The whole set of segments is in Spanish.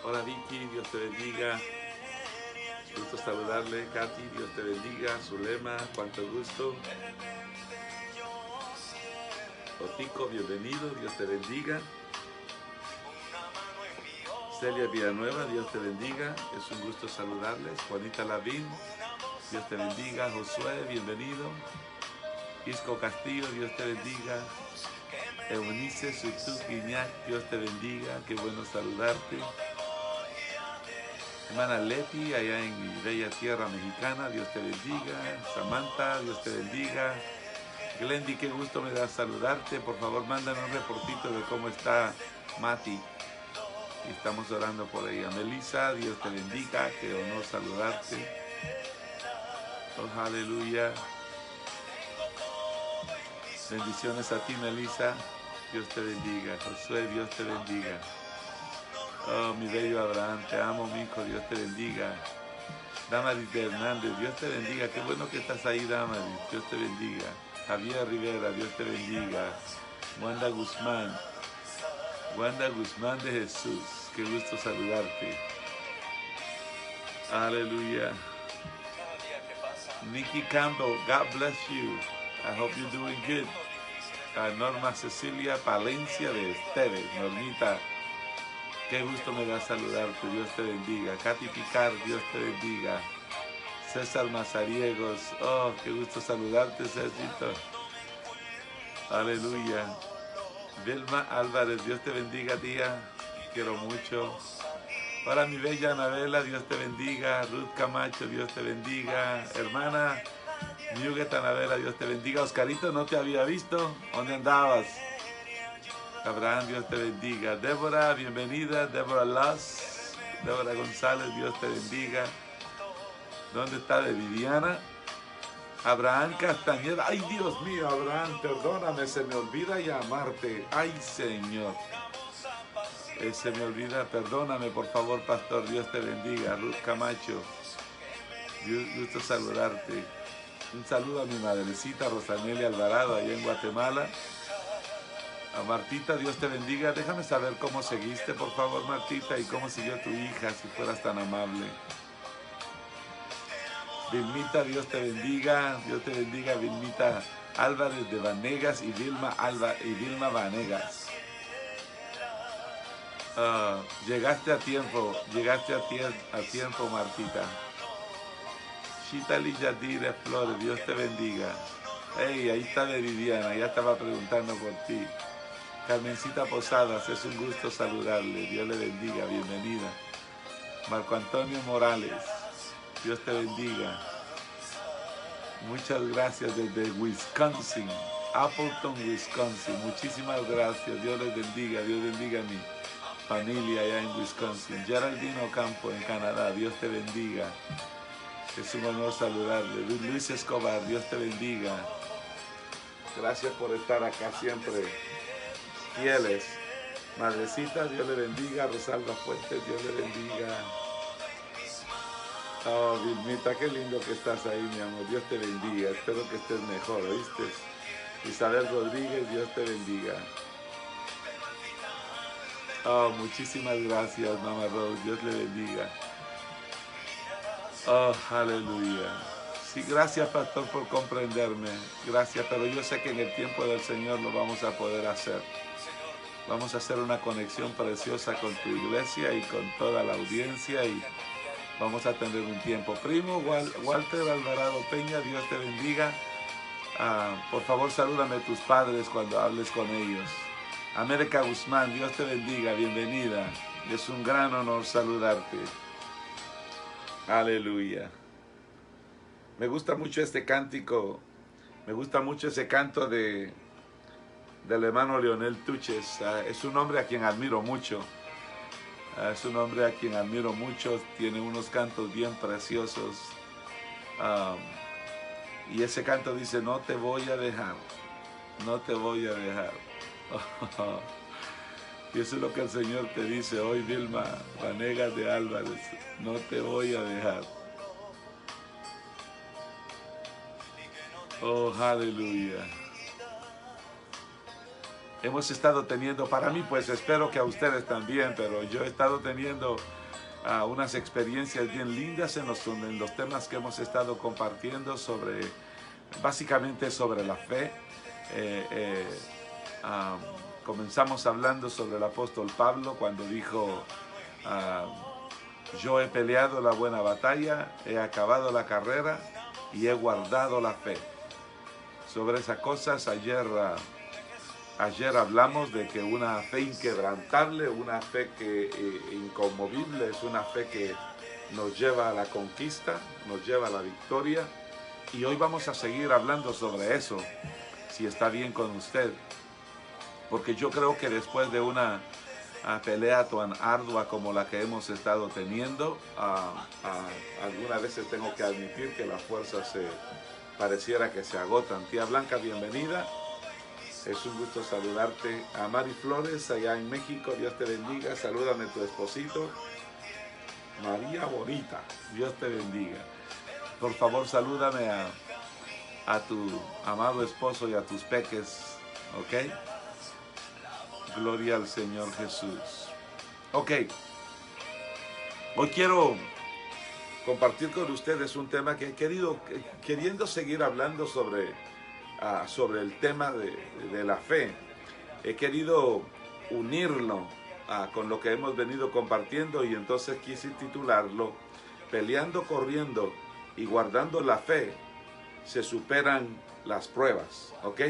Hola Vicky, Dios te bendiga. Gusto saludarle. Katy, Dios te bendiga. Zulema, cuánto gusto. Otico, bienvenido, Dios te bendiga. Celia Villanueva, Dios te bendiga. Es un gusto saludarles. Juanita Lavín, Dios te bendiga. Josué, bienvenido. Isco Castillo, Dios te bendiga. Eunice Suitú Guiñac, Dios te bendiga. Qué bueno saludarte. Hermana Leti, allá en mi bella tierra mexicana, Dios te bendiga. Samantha, Dios te bendiga. Glendy, qué gusto me da saludarte. Por favor, mándame un reportito de cómo está Mati. Y estamos orando por ella. Melissa, Dios te bendiga. Qué honor saludarte. Oh, aleluya. Bendiciones a ti, Melissa. Dios te bendiga. Josué, Dios te bendiga. Oh, mi bello Abraham, te amo, mi hijo. Dios te bendiga. Damaris de Hernández, Dios te bendiga. Qué bueno que estás ahí, Damaris. Dios te bendiga. Javier Rivera, Dios te bendiga. Wanda Guzmán de Jesús, qué gusto saludarte. Aleluya. Nikki Campbell, God bless you. I hope you're doing good. Norma Cecilia Palencia de Esteves, Normita, qué gusto me da saludarte, Dios te bendiga. Katy Picard, Dios te bendiga. César Mazariegos, oh, qué gusto saludarte, Césarito. Aleluya. Vilma Álvarez, Dios te bendiga, tía. Quiero mucho. Hola, mi bella Anabela, Dios te bendiga. Ruth Camacho, Dios te bendiga. Hermana Muguet Anabela, Dios te bendiga. Oscarito, no te había visto. ¿Dónde andabas? Abraham, Dios te bendiga. Débora, bienvenida. Débora Las. Débora González, Dios te bendiga. ¿Dónde está de Viviana? Abraham Castañeda. Ay, Dios mío, Abraham, perdóname, se me olvida llamarte. Ay, Señor. Se me olvida, perdóname, por favor, pastor. Dios te bendiga. Ruth Camacho, gusto saludarte. Un saludo a mi madrecita Rosanelia Alvarado, allá en Guatemala. A Martita, Dios te bendiga. Déjame saber cómo seguiste, por favor, Martita, y cómo siguió tu hija, si fueras tan amable. Vilmita, Dios te bendiga. Dios te bendiga, Vilmita Álvarez de Vanegas y Vilma Vanegas. Llegaste a tiempo, Martita. Chitali Yadira Flores, Dios te bendiga. Hey, ahí está Viviana, ya estaba preguntando por ti. Carmencita Posadas, es un gusto saludarle, Dios le bendiga, bienvenida. Marco Antonio Morales, Dios te bendiga. Muchas gracias desde Wisconsin, Appleton, Wisconsin. Muchísimas gracias, Dios les bendiga, Dios bendiga a mi familia allá en Wisconsin. Geraldino Campo en Canadá, Dios te bendiga. Es un honor saludarle. Luis Escobar, Dios te bendiga. Gracias por estar acá siempre fieles. Madrecita, Dios le bendiga. Rosalba Fuentes, Dios le bendiga. Oh, Vilmita, qué lindo que estás ahí, mi amor. Dios te bendiga. Espero que estés mejor, ¿oíste? Isabel Rodríguez, Dios te bendiga. Oh, muchísimas gracias, Mama Rose. Dios le bendiga. Oh, aleluya. Sí, gracias, pastor, por comprenderme. Gracias, pero yo sé que en el tiempo del Señor lo vamos a poder hacer. Vamos a hacer una conexión preciosa con tu iglesia y con toda la audiencia y vamos a tener un tiempo. Primo Walter Alvarado Peña, Dios te bendiga. Por favor, salúdame a tus padres cuando hables con ellos. América Guzmán, Dios te bendiga, bienvenida. Es un gran honor saludarte. Aleluya. Me gusta mucho este cántico, me gusta mucho ese canto del hermano Leonel Tuches. Es un hombre a quien admiro mucho. Es un hombre a quien admiro mucho, tiene unos cantos bien preciosos. Y ese canto dice, no te voy a dejar, no te voy a dejar. Y eso es lo que el Señor te dice hoy, Vilma Vanegas de Álvarez, no te voy a dejar. Oh, aleluya. Hemos estado teniendo, para mí pues espero que a ustedes también, pero yo he estado teniendo unas experiencias bien lindas en los temas que hemos estado compartiendo básicamente sobre la fe. Comenzamos hablando sobre el apóstol Pablo cuando dijo, yo he peleado la buena batalla, he acabado la carrera y he guardado la fe. Sobre esas cosas ayer hablamos de que una fe inquebrantable, una fe inconmovible, es una fe que nos lleva a la conquista, nos lleva a la victoria. Y hoy vamos a seguir hablando sobre eso, si está bien con usted. Porque yo creo que después de una pelea tan ardua como la que hemos estado teniendo, algunas veces tengo que admitir que las fuerzas pareciera que se agotan. Tía Blanca, bienvenida. Es un gusto saludarte. A Mari Flores, allá en México, Dios te bendiga. Salúdame a tu esposito. María Bonita, Dios te bendiga. Por favor, salúdame a tu amado esposo y a tus peques, ¿ok? Gloria al Señor Jesús. Ok. Hoy quiero compartir con ustedes un tema que queriendo seguir hablando sobre el tema de la fe. He querido unirlo con lo que hemos venido compartiendo y entonces quise titularlo Peleando, corriendo y guardando la fe, se superan las pruebas, ¿ok?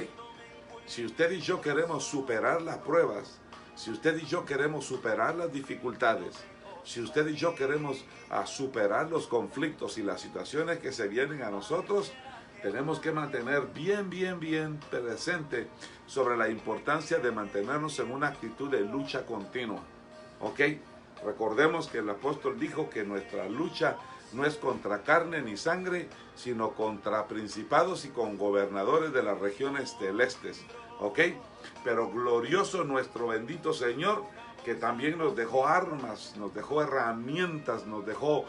Si usted y yo queremos superar las pruebas, si usted y yo queremos superar las dificultades, si usted y yo queremos superar los conflictos y las situaciones que se vienen a nosotros, tenemos que mantener bien presente sobre la importancia de mantenernos en una actitud de lucha continua, ¿ok? Recordemos que el apóstol dijo que nuestra lucha no es contra carne ni sangre, sino contra principados y con gobernadores de las regiones celestes, ¿ok? Pero glorioso nuestro bendito Señor, que también nos dejó armas, nos dejó herramientas, nos dejó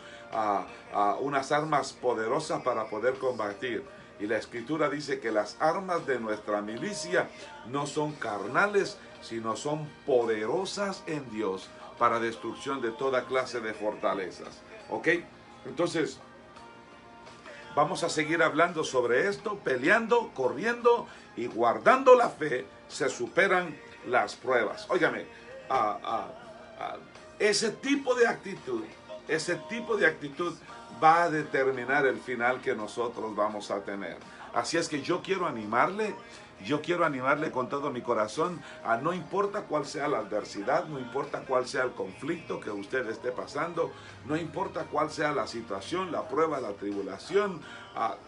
unas armas poderosas para poder combatir. Y la Escritura dice que las armas de nuestra milicia no son carnales, sino son poderosas en Dios para destrucción de toda clase de fortalezas, ¿ok? Entonces, vamos a seguir hablando sobre esto, peleando, corriendo y guardando la fe, se superan las pruebas. Óigame, ese tipo de actitud va a determinar el final que nosotros vamos a tener. Así es que yo quiero animarle con todo mi corazón a no importa cuál sea la adversidad, no importa cuál sea el conflicto que usted esté pasando, no importa cuál sea la situación, la prueba, la tribulación,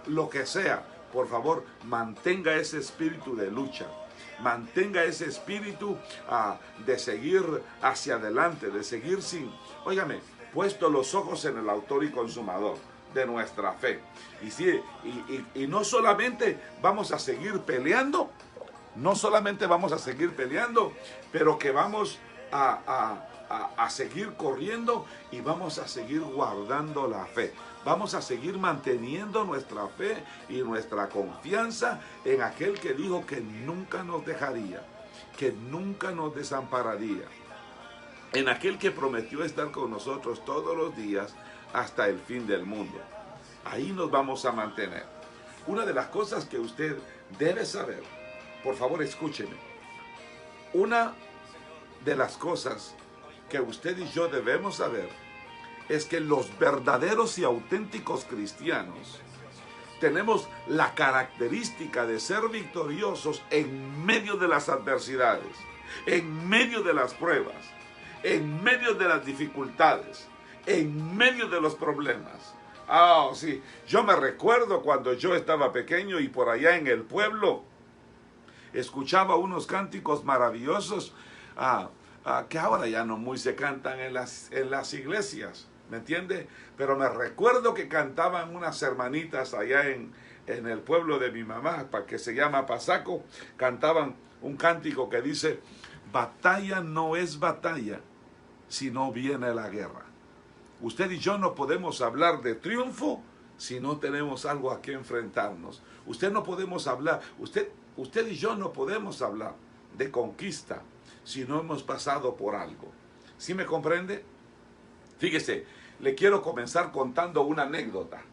lo que sea, por favor, mantenga ese espíritu de lucha. Mantenga ese espíritu de seguir hacia adelante, de seguir puesto los ojos en el autor y consumador de nuestra fe. Y no solamente vamos a seguir peleando, pero que vamos a seguir corriendo y vamos a seguir guardando la fe. Vamos a seguir manteniendo nuestra fe y nuestra confianza en aquel que dijo que nunca nos dejaría, que nunca nos desampararía, en aquel que prometió estar con nosotros todos los días hasta el fin del mundo. Ahí nos vamos a mantener. Una de las cosas que usted debe saber, por favor escúcheme, una de las cosas que usted y yo debemos saber es que los verdaderos y auténticos cristianos tenemos la característica de ser victoriosos en medio de las adversidades, en medio de las pruebas, en medio de las dificultades, en medio de los problemas. Sí, yo me recuerdo cuando yo estaba pequeño y por allá en el pueblo escuchaba unos cánticos maravillosos que ahora ya no muy se cantan en las iglesias, ¿me entiende? Pero me recuerdo que cantaban unas hermanitas allá en el pueblo de mi mamá, que se llama Pasaco, cantaban un cántico que dice: batalla no es batalla si no viene la guerra. Usted y yo no podemos hablar de triunfo si no tenemos algo a que enfrentarnos. Usted y yo no podemos hablar de conquista si no hemos pasado por algo. ¿Sí me comprende? Fíjese, le quiero comenzar contando una anécdota.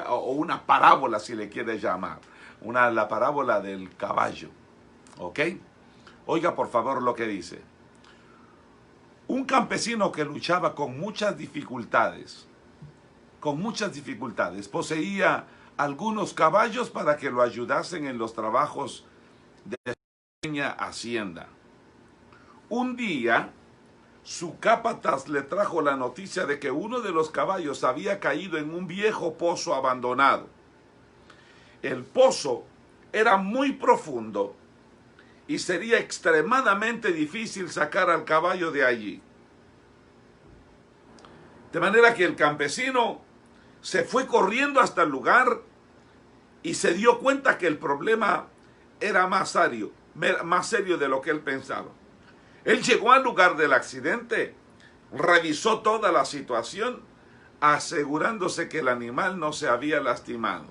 O una parábola, si le quiere llamar. La parábola del caballo. ¿Ok? Oiga, por favor, lo que dice. Un campesino que luchaba con muchas dificultades, poseía algunos caballos para que lo ayudasen en los trabajos de su pequeña hacienda. Un día, su capataz le trajo la noticia de que uno de los caballos había caído en un viejo pozo abandonado. El pozo era muy profundo y sería extremadamente difícil sacar al caballo de allí. De manera que el campesino se fue corriendo hasta el lugar y se dio cuenta que el problema era más serio de lo que él pensaba. Él llegó al lugar del accidente, revisó toda la situación, asegurándose que el animal no se había lastimado.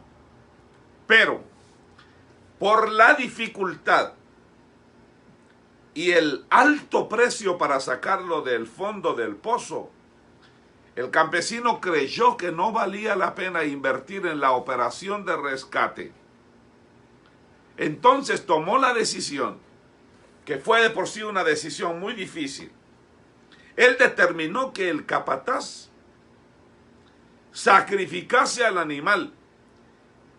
Pero, por la dificultad y el alto precio para sacarlo del fondo del pozo, el campesino creyó que no valía la pena invertir en la operación de rescate. Entonces tomó la decisión, que fue de por sí una decisión muy difícil. Él determinó que el capataz sacrificase al animal,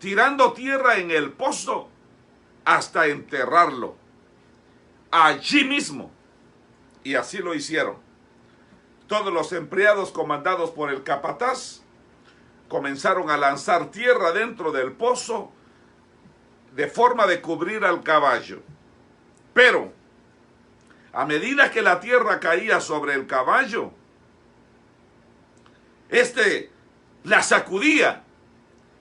tirando tierra en el pozo hasta enterrarlo allí mismo. Y así lo hicieron. Todos los empleados comandados por el capataz comenzaron a lanzar tierra dentro del pozo de forma de cubrir al caballo. Pero a medida que la tierra caía sobre el caballo, la sacudía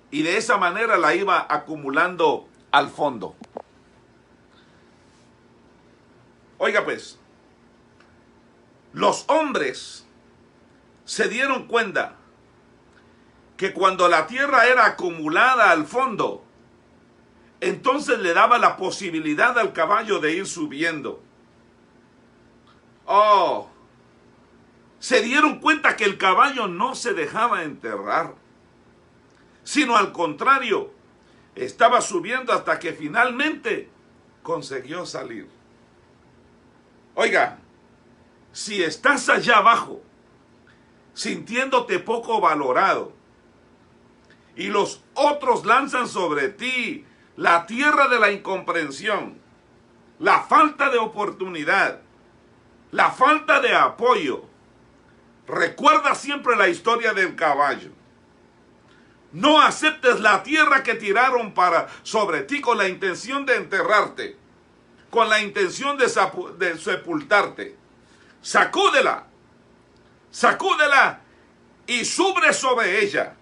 y de esa manera la iba acumulando al fondo. Oiga pues, los hombres se dieron cuenta que cuando la tierra era acumulada al fondo, entonces le daba la posibilidad al caballo de ir subiendo. Se dieron cuenta que el caballo no se dejaba enterrar, sino al contrario, estaba subiendo hasta que finalmente consiguió salir. Oiga, si estás allá abajo, sintiéndote poco valorado, y los otros lanzan sobre ti la tierra de la incomprensión, la falta de oportunidad, la falta de apoyo, recuerda siempre la historia del caballo. No aceptes la tierra que tiraron sobre ti con la intención de enterrarte, con la intención de sepultarte. Sacúdela y sube sobre ella.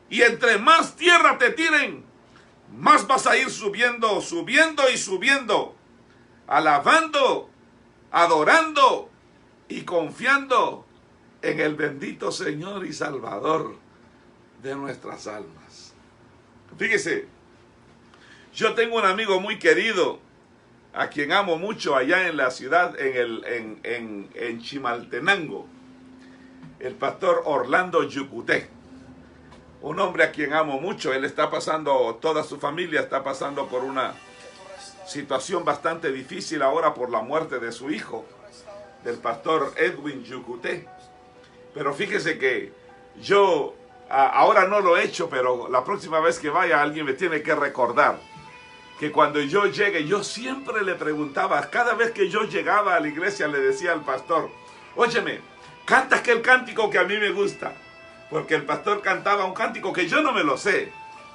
Y entre más tierra te tiren, más vas a ir subiendo y subiendo, alabando, adorando y confiando en el bendito Señor y Salvador de nuestras almas. Fíjese, yo tengo un amigo muy querido, a quien amo mucho allá en la ciudad, en Chimaltenango, el pastor Orlando Yucuté. Un hombre a quien amo mucho. Él está pasando, toda su familia está pasando por una situación bastante difícil ahora por la muerte de su hijo, del pastor Edwin Yucuté. Pero fíjese que yo ahora no lo he hecho, pero la próxima vez que vaya alguien me tiene que recordar que cuando yo llegue, yo siempre le preguntaba, cada vez que yo llegaba a la iglesia le decía al pastor, óyeme, canta aquel cántico que a mí me gusta. Porque el pastor cantaba un cántico que yo no me lo sé,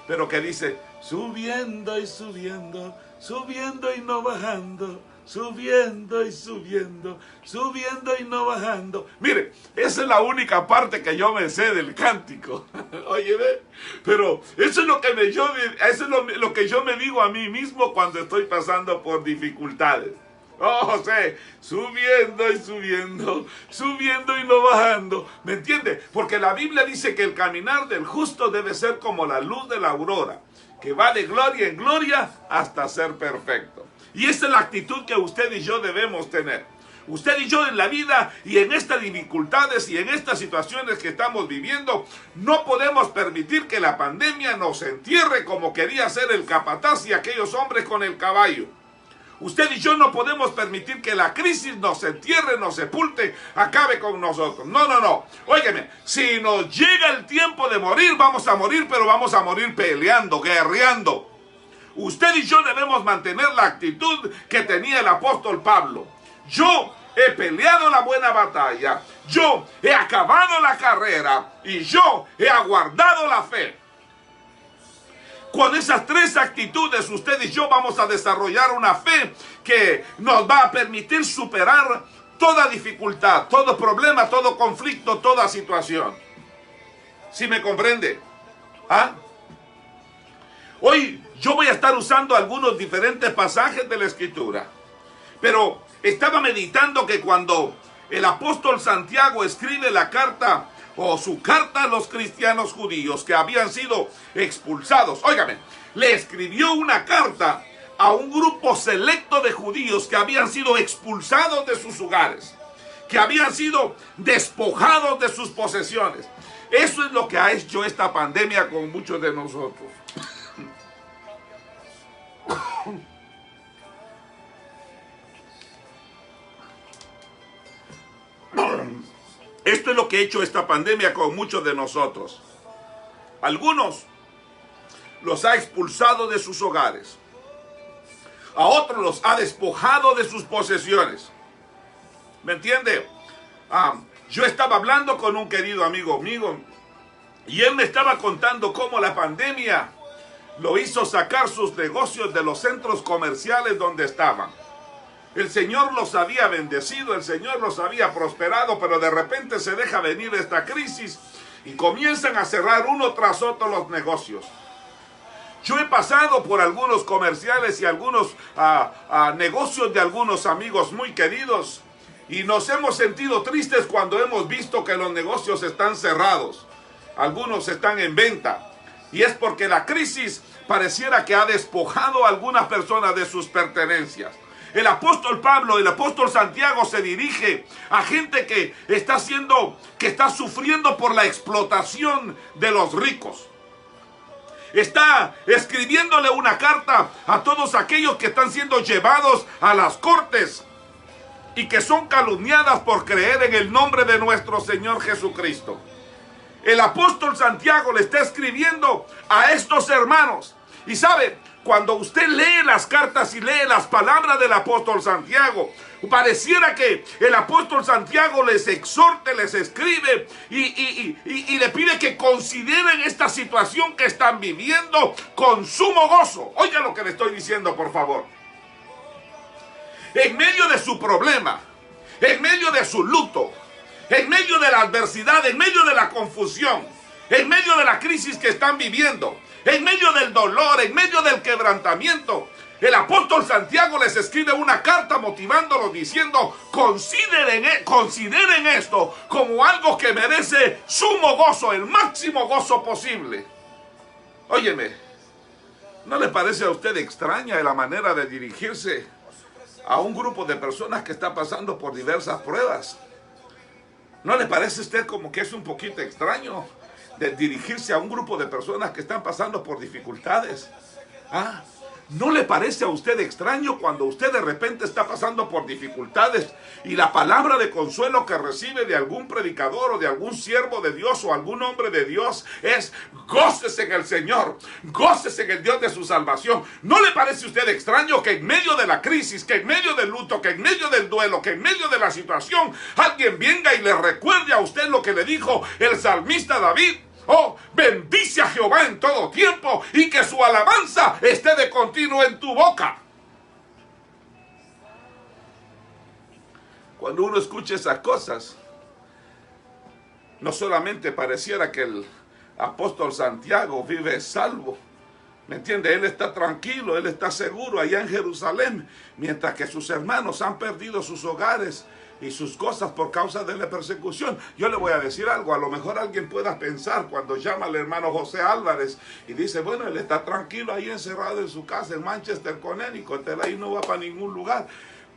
pero que dice, subiendo y subiendo, subiendo y no bajando, subiendo y subiendo, subiendo y no bajando. Mire, esa es la única parte que yo me sé del cántico. Oye, ¿ve? Pero eso es lo que lo que yo me digo a mí mismo cuando estoy pasando por dificultades. José, subiendo y subiendo, subiendo y no bajando. ¿Me entiende? Porque la Biblia dice que el caminar del justo debe ser como la luz de la aurora, que va de gloria en gloria hasta ser perfecto. Y esa es la actitud que usted y yo debemos tener. Usted y yo en la vida y en estas dificultades y en estas situaciones que estamos viviendo, no podemos permitir que la pandemia nos entierre como quería hacer el capataz y aquellos hombres con el caballo. Usted y yo no podemos permitir que la crisis nos entierre, nos sepulte, acabe con nosotros. No, no, no. Óigame, si nos llega el tiempo de morir, vamos a morir, pero vamos a morir peleando, guerreando. Usted y yo debemos mantener la actitud que tenía el apóstol Pablo. Yo he peleado la buena batalla, yo he acabado la carrera y yo he aguardado la fe. Con esas tres actitudes usted y yo vamos a desarrollar una fe que nos va a permitir superar toda dificultad, todo problema, todo conflicto, toda situación. ¿Sí me comprende? ¿Ah? Hoy yo voy a estar usando algunos diferentes pasajes de la Escritura, pero estaba meditando que cuando el apóstol Santiago escribe la carta o su carta a los cristianos judíos que habían sido expulsados, óigame, le escribió una carta a un grupo selecto de judíos que habían sido expulsados de sus hogares, que habían sido despojados de sus posesiones. Eso es lo que ha hecho esta pandemia con muchos de nosotros. Esto es lo que ha hecho esta pandemia con muchos de nosotros. Algunos los ha expulsado de sus hogares. A otros los ha despojado de sus posesiones. ¿Me entiende? Yo estaba hablando con un querido amigo mío y él me estaba contando cómo la pandemia lo hizo sacar sus negocios de los centros comerciales donde estaban. El Señor los había bendecido, el Señor los había prosperado, pero de repente se deja venir esta crisis y comienzan a cerrar uno tras otro los negocios. Yo he pasado por algunos comerciales y algunos negocios de algunos amigos muy queridos y nos hemos sentido tristes cuando hemos visto que los negocios están cerrados. Algunos están en venta y es porque la crisis pareciera que ha despojado a algunas personas de sus pertenencias. El apóstol Pablo, el apóstol Santiago se dirige a gente que está sufriendo por la explotación de los ricos. Está escribiéndole una carta a todos aquellos que están siendo llevados a las cortes y que son calumniadas por creer en el nombre de nuestro Señor Jesucristo. El apóstol Santiago le está escribiendo a estos hermanos. Y sabe, cuando usted lee las cartas y lee las palabras del apóstol Santiago, pareciera que el apóstol Santiago les exhorte, les escribe y le pide que consideren esta situación que están viviendo con sumo gozo. Oiga lo que le estoy diciendo, por favor. En medio de su problema, en medio de su luto, en medio de la adversidad, en medio de la confusión, en medio de la crisis que están viviendo, en medio del dolor, en medio del quebrantamiento, el apóstol Santiago les escribe una carta motivándolos diciendo: consideren esto como algo que merece sumo gozo, el máximo gozo posible. Óyeme, ¿no le parece a usted extraña la manera de dirigirse a un grupo de personas que está pasando por diversas pruebas? ¿No le parece a usted como que es un poquito extraño de dirigirse a un grupo de personas que están pasando por dificultades? ¿No le parece a usted extraño cuando usted de repente está pasando por dificultades y la palabra de consuelo que recibe de algún predicador o de algún siervo de Dios o algún hombre de Dios es: gócese en el Señor, gócese en el Dios de su salvación? ¿No le parece a usted extraño que en medio de la crisis, que en medio del luto, que en medio del duelo, que en medio de la situación, alguien venga y le recuerde a usted lo que le dijo el salmista David? Oh, bendice a Jehová en todo tiempo y que su alabanza esté de continuo en tu boca. Cuando uno escucha esas cosas, no solamente pareciera que el apóstol Santiago vive salvo, ¿me entiende? Él está tranquilo, él está seguro allá en Jerusalén, mientras que sus hermanos han perdido sus hogares y sus cosas por causa de la persecución. Yo le voy a decir algo, a lo mejor alguien pueda pensar cuando llama al hermano José Álvarez y dice: bueno, él está tranquilo ahí encerrado en su casa en Manchester, Connecticut, él ahí no va para ningún lugar.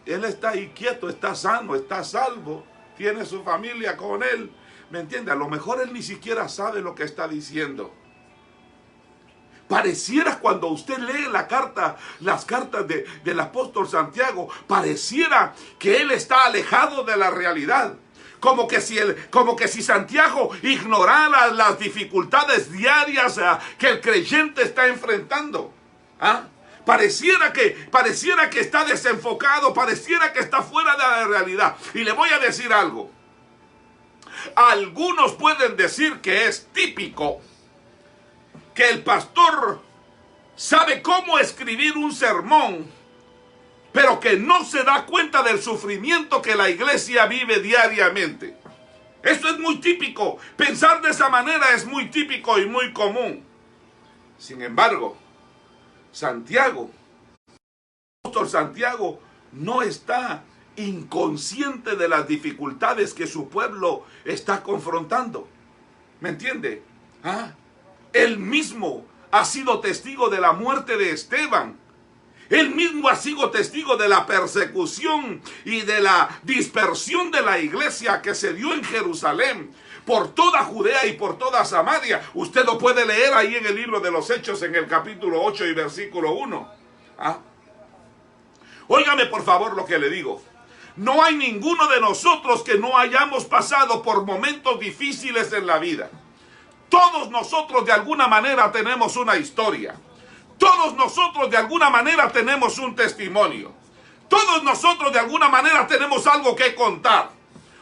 Él está ahí quieto, está sano, está salvo, tiene su familia con él. ¿Me entiende? A lo mejor él ni siquiera sabe lo que está diciendo. Pareciera cuando usted lee las cartas del apóstol Santiago, pareciera que él está alejado de la realidad. Como que si Santiago ignorara las dificultades diarias que el creyente está enfrentando. Pareciera que está desenfocado, pareciera que está fuera de la realidad. Y le voy a decir algo. Algunos pueden decir que es típico que el pastor sabe cómo escribir un sermón, pero que no se da cuenta del sufrimiento que la iglesia vive diariamente. Esto es muy típico. Pensar de esa manera es muy típico y muy común. Sin embargo, el apóstol Santiago no está inconsciente de las dificultades que su pueblo está confrontando. ¿Me entiende? Él mismo ha sido testigo de la muerte de Esteban. Él mismo ha sido testigo de la persecución y de la dispersión de la iglesia que se dio en Jerusalén, por toda Judea y por toda Samaria. Usted lo puede leer ahí en el libro de los Hechos, en el capítulo 8 y versículo 1. Óigame por favor lo que le digo. No hay ninguno de nosotros que no hayamos pasado por momentos difíciles en la vida. Todos nosotros de alguna manera tenemos una historia. Todos nosotros de alguna manera tenemos un testimonio. Todos nosotros de alguna manera tenemos algo que contar.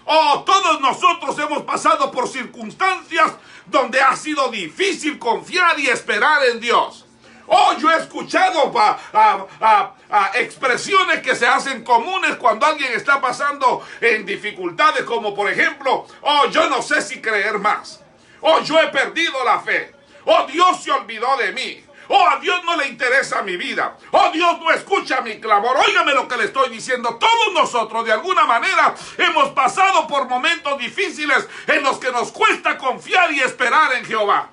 Todos nosotros hemos pasado por circunstancias donde ha sido difícil confiar y esperar en Dios. Yo he escuchado expresiones que se hacen comunes cuando alguien está pasando en dificultades, como por ejemplo, yo no sé si creer más. Yo he perdido la fe. Dios se olvidó de mí. A Dios no le interesa mi vida. Dios no escucha mi clamor. Óigame lo que le estoy diciendo. Todos nosotros de alguna manera hemos pasado por momentos difíciles en los que nos cuesta confiar y esperar en Jehová.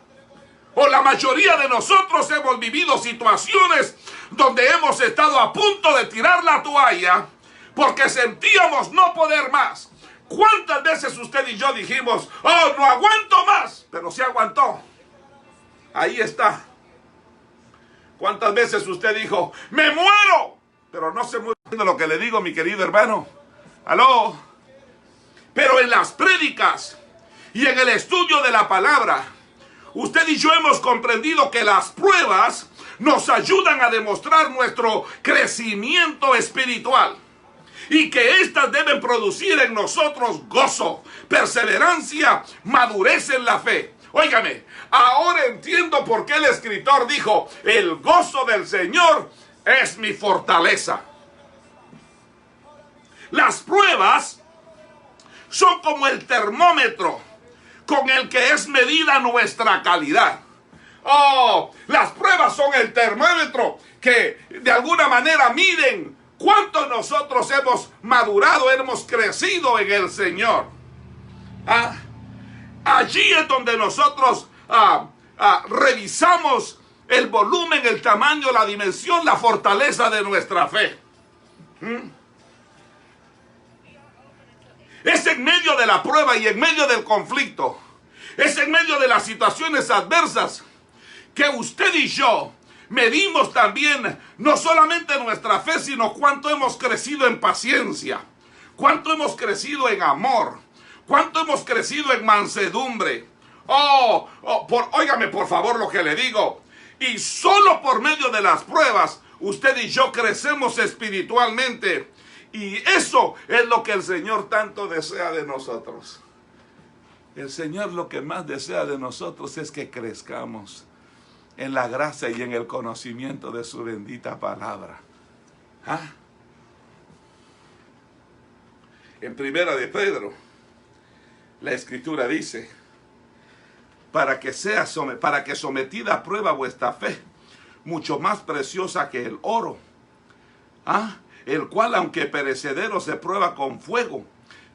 La mayoría de nosotros hemos vivido situaciones donde hemos estado a punto de tirar la toalla porque sentíamos no poder más. ¿Cuántas veces usted y yo dijimos, no aguanto más? Pero sí aguantó. Ahí está. ¿Cuántas veces usted dijo, me muero? Pero no se muere de lo que le digo, mi querido hermano. ¿Aló? Pero en las prédicas y en el estudio de la palabra, usted y yo hemos comprendido que las pruebas nos ayudan a demostrar nuestro crecimiento espiritual. Y que éstas deben producir en nosotros gozo, perseverancia, madurez en la fe. Óigame, ahora entiendo por qué el escritor dijo, el gozo del Señor es mi fortaleza. Las pruebas son como el termómetro con el que es medida nuestra calidad. Las pruebas son el termómetro que de alguna manera miden cuánto nosotros hemos madurado, hemos crecido en el Señor. Allí es donde nosotros revisamos el volumen, el tamaño, la dimensión, la fortaleza de nuestra fe. Es en medio de la prueba y en medio del conflicto, es en medio de las situaciones adversas que usted y yo medimos también no solamente nuestra fe, sino cuánto hemos crecido en paciencia, cuánto hemos crecido en amor, cuánto hemos crecido en mansedumbre. Óigame por favor lo que le digo. Y solo por medio de las pruebas, usted y yo crecemos espiritualmente. Y eso es lo que el Señor tanto desea de nosotros. El Señor lo que más desea de nosotros es que crezcamos en la gracia y en el conocimiento de su bendita palabra. En Primera de Pedro, la Escritura dice, para que sometida a prueba vuestra fe, mucho más preciosa que el oro, el cual aunque perecedero se prueba con fuego,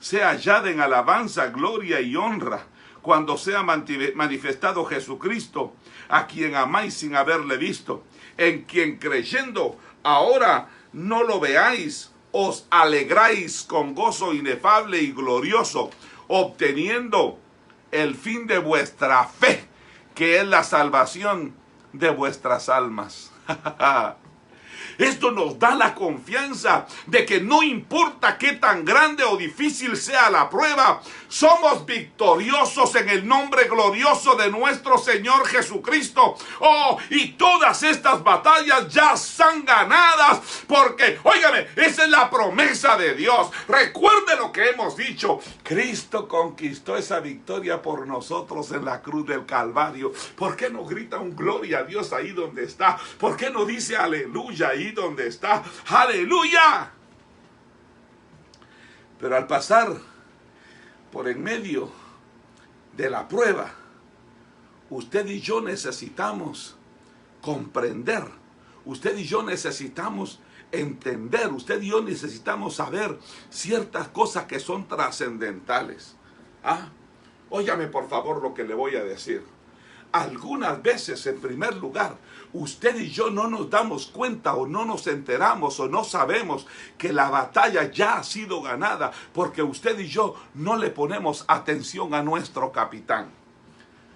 sea hallada en alabanza, gloria y honra, cuando sea manifestado Jesucristo, a quien amáis sin haberle visto, en quien creyendo ahora no lo veáis, os alegráis con gozo inefable y glorioso, obteniendo el fin de vuestra fe, que es la salvación de vuestras almas. Esto nos da la confianza de que no importa qué tan grande o difícil sea la prueba, somos victoriosos en el nombre glorioso de nuestro Señor Jesucristo. Oh, y todas estas batallas ya están ganadas, porque, óigame, esa es la promesa de Dios. Recuerde lo que hemos dicho. Cristo conquistó esa victoria por nosotros en la cruz del Calvario. ¿Por qué no grita un gloria a Dios ahí donde está? ¿Por qué no dice aleluya ahí donde está? ¡Aleluya! Pero al pasar por en medio de la prueba, usted y yo necesitamos comprender, usted y yo necesitamos entender, usted y yo necesitamos saber ciertas cosas que son trascendentales. Óigame por favor lo que le voy a decir. Algunas veces, en primer lugar, usted y yo no nos damos cuenta o no nos enteramos o no sabemos que la batalla ya ha sido ganada porque usted y yo no le ponemos atención a nuestro capitán.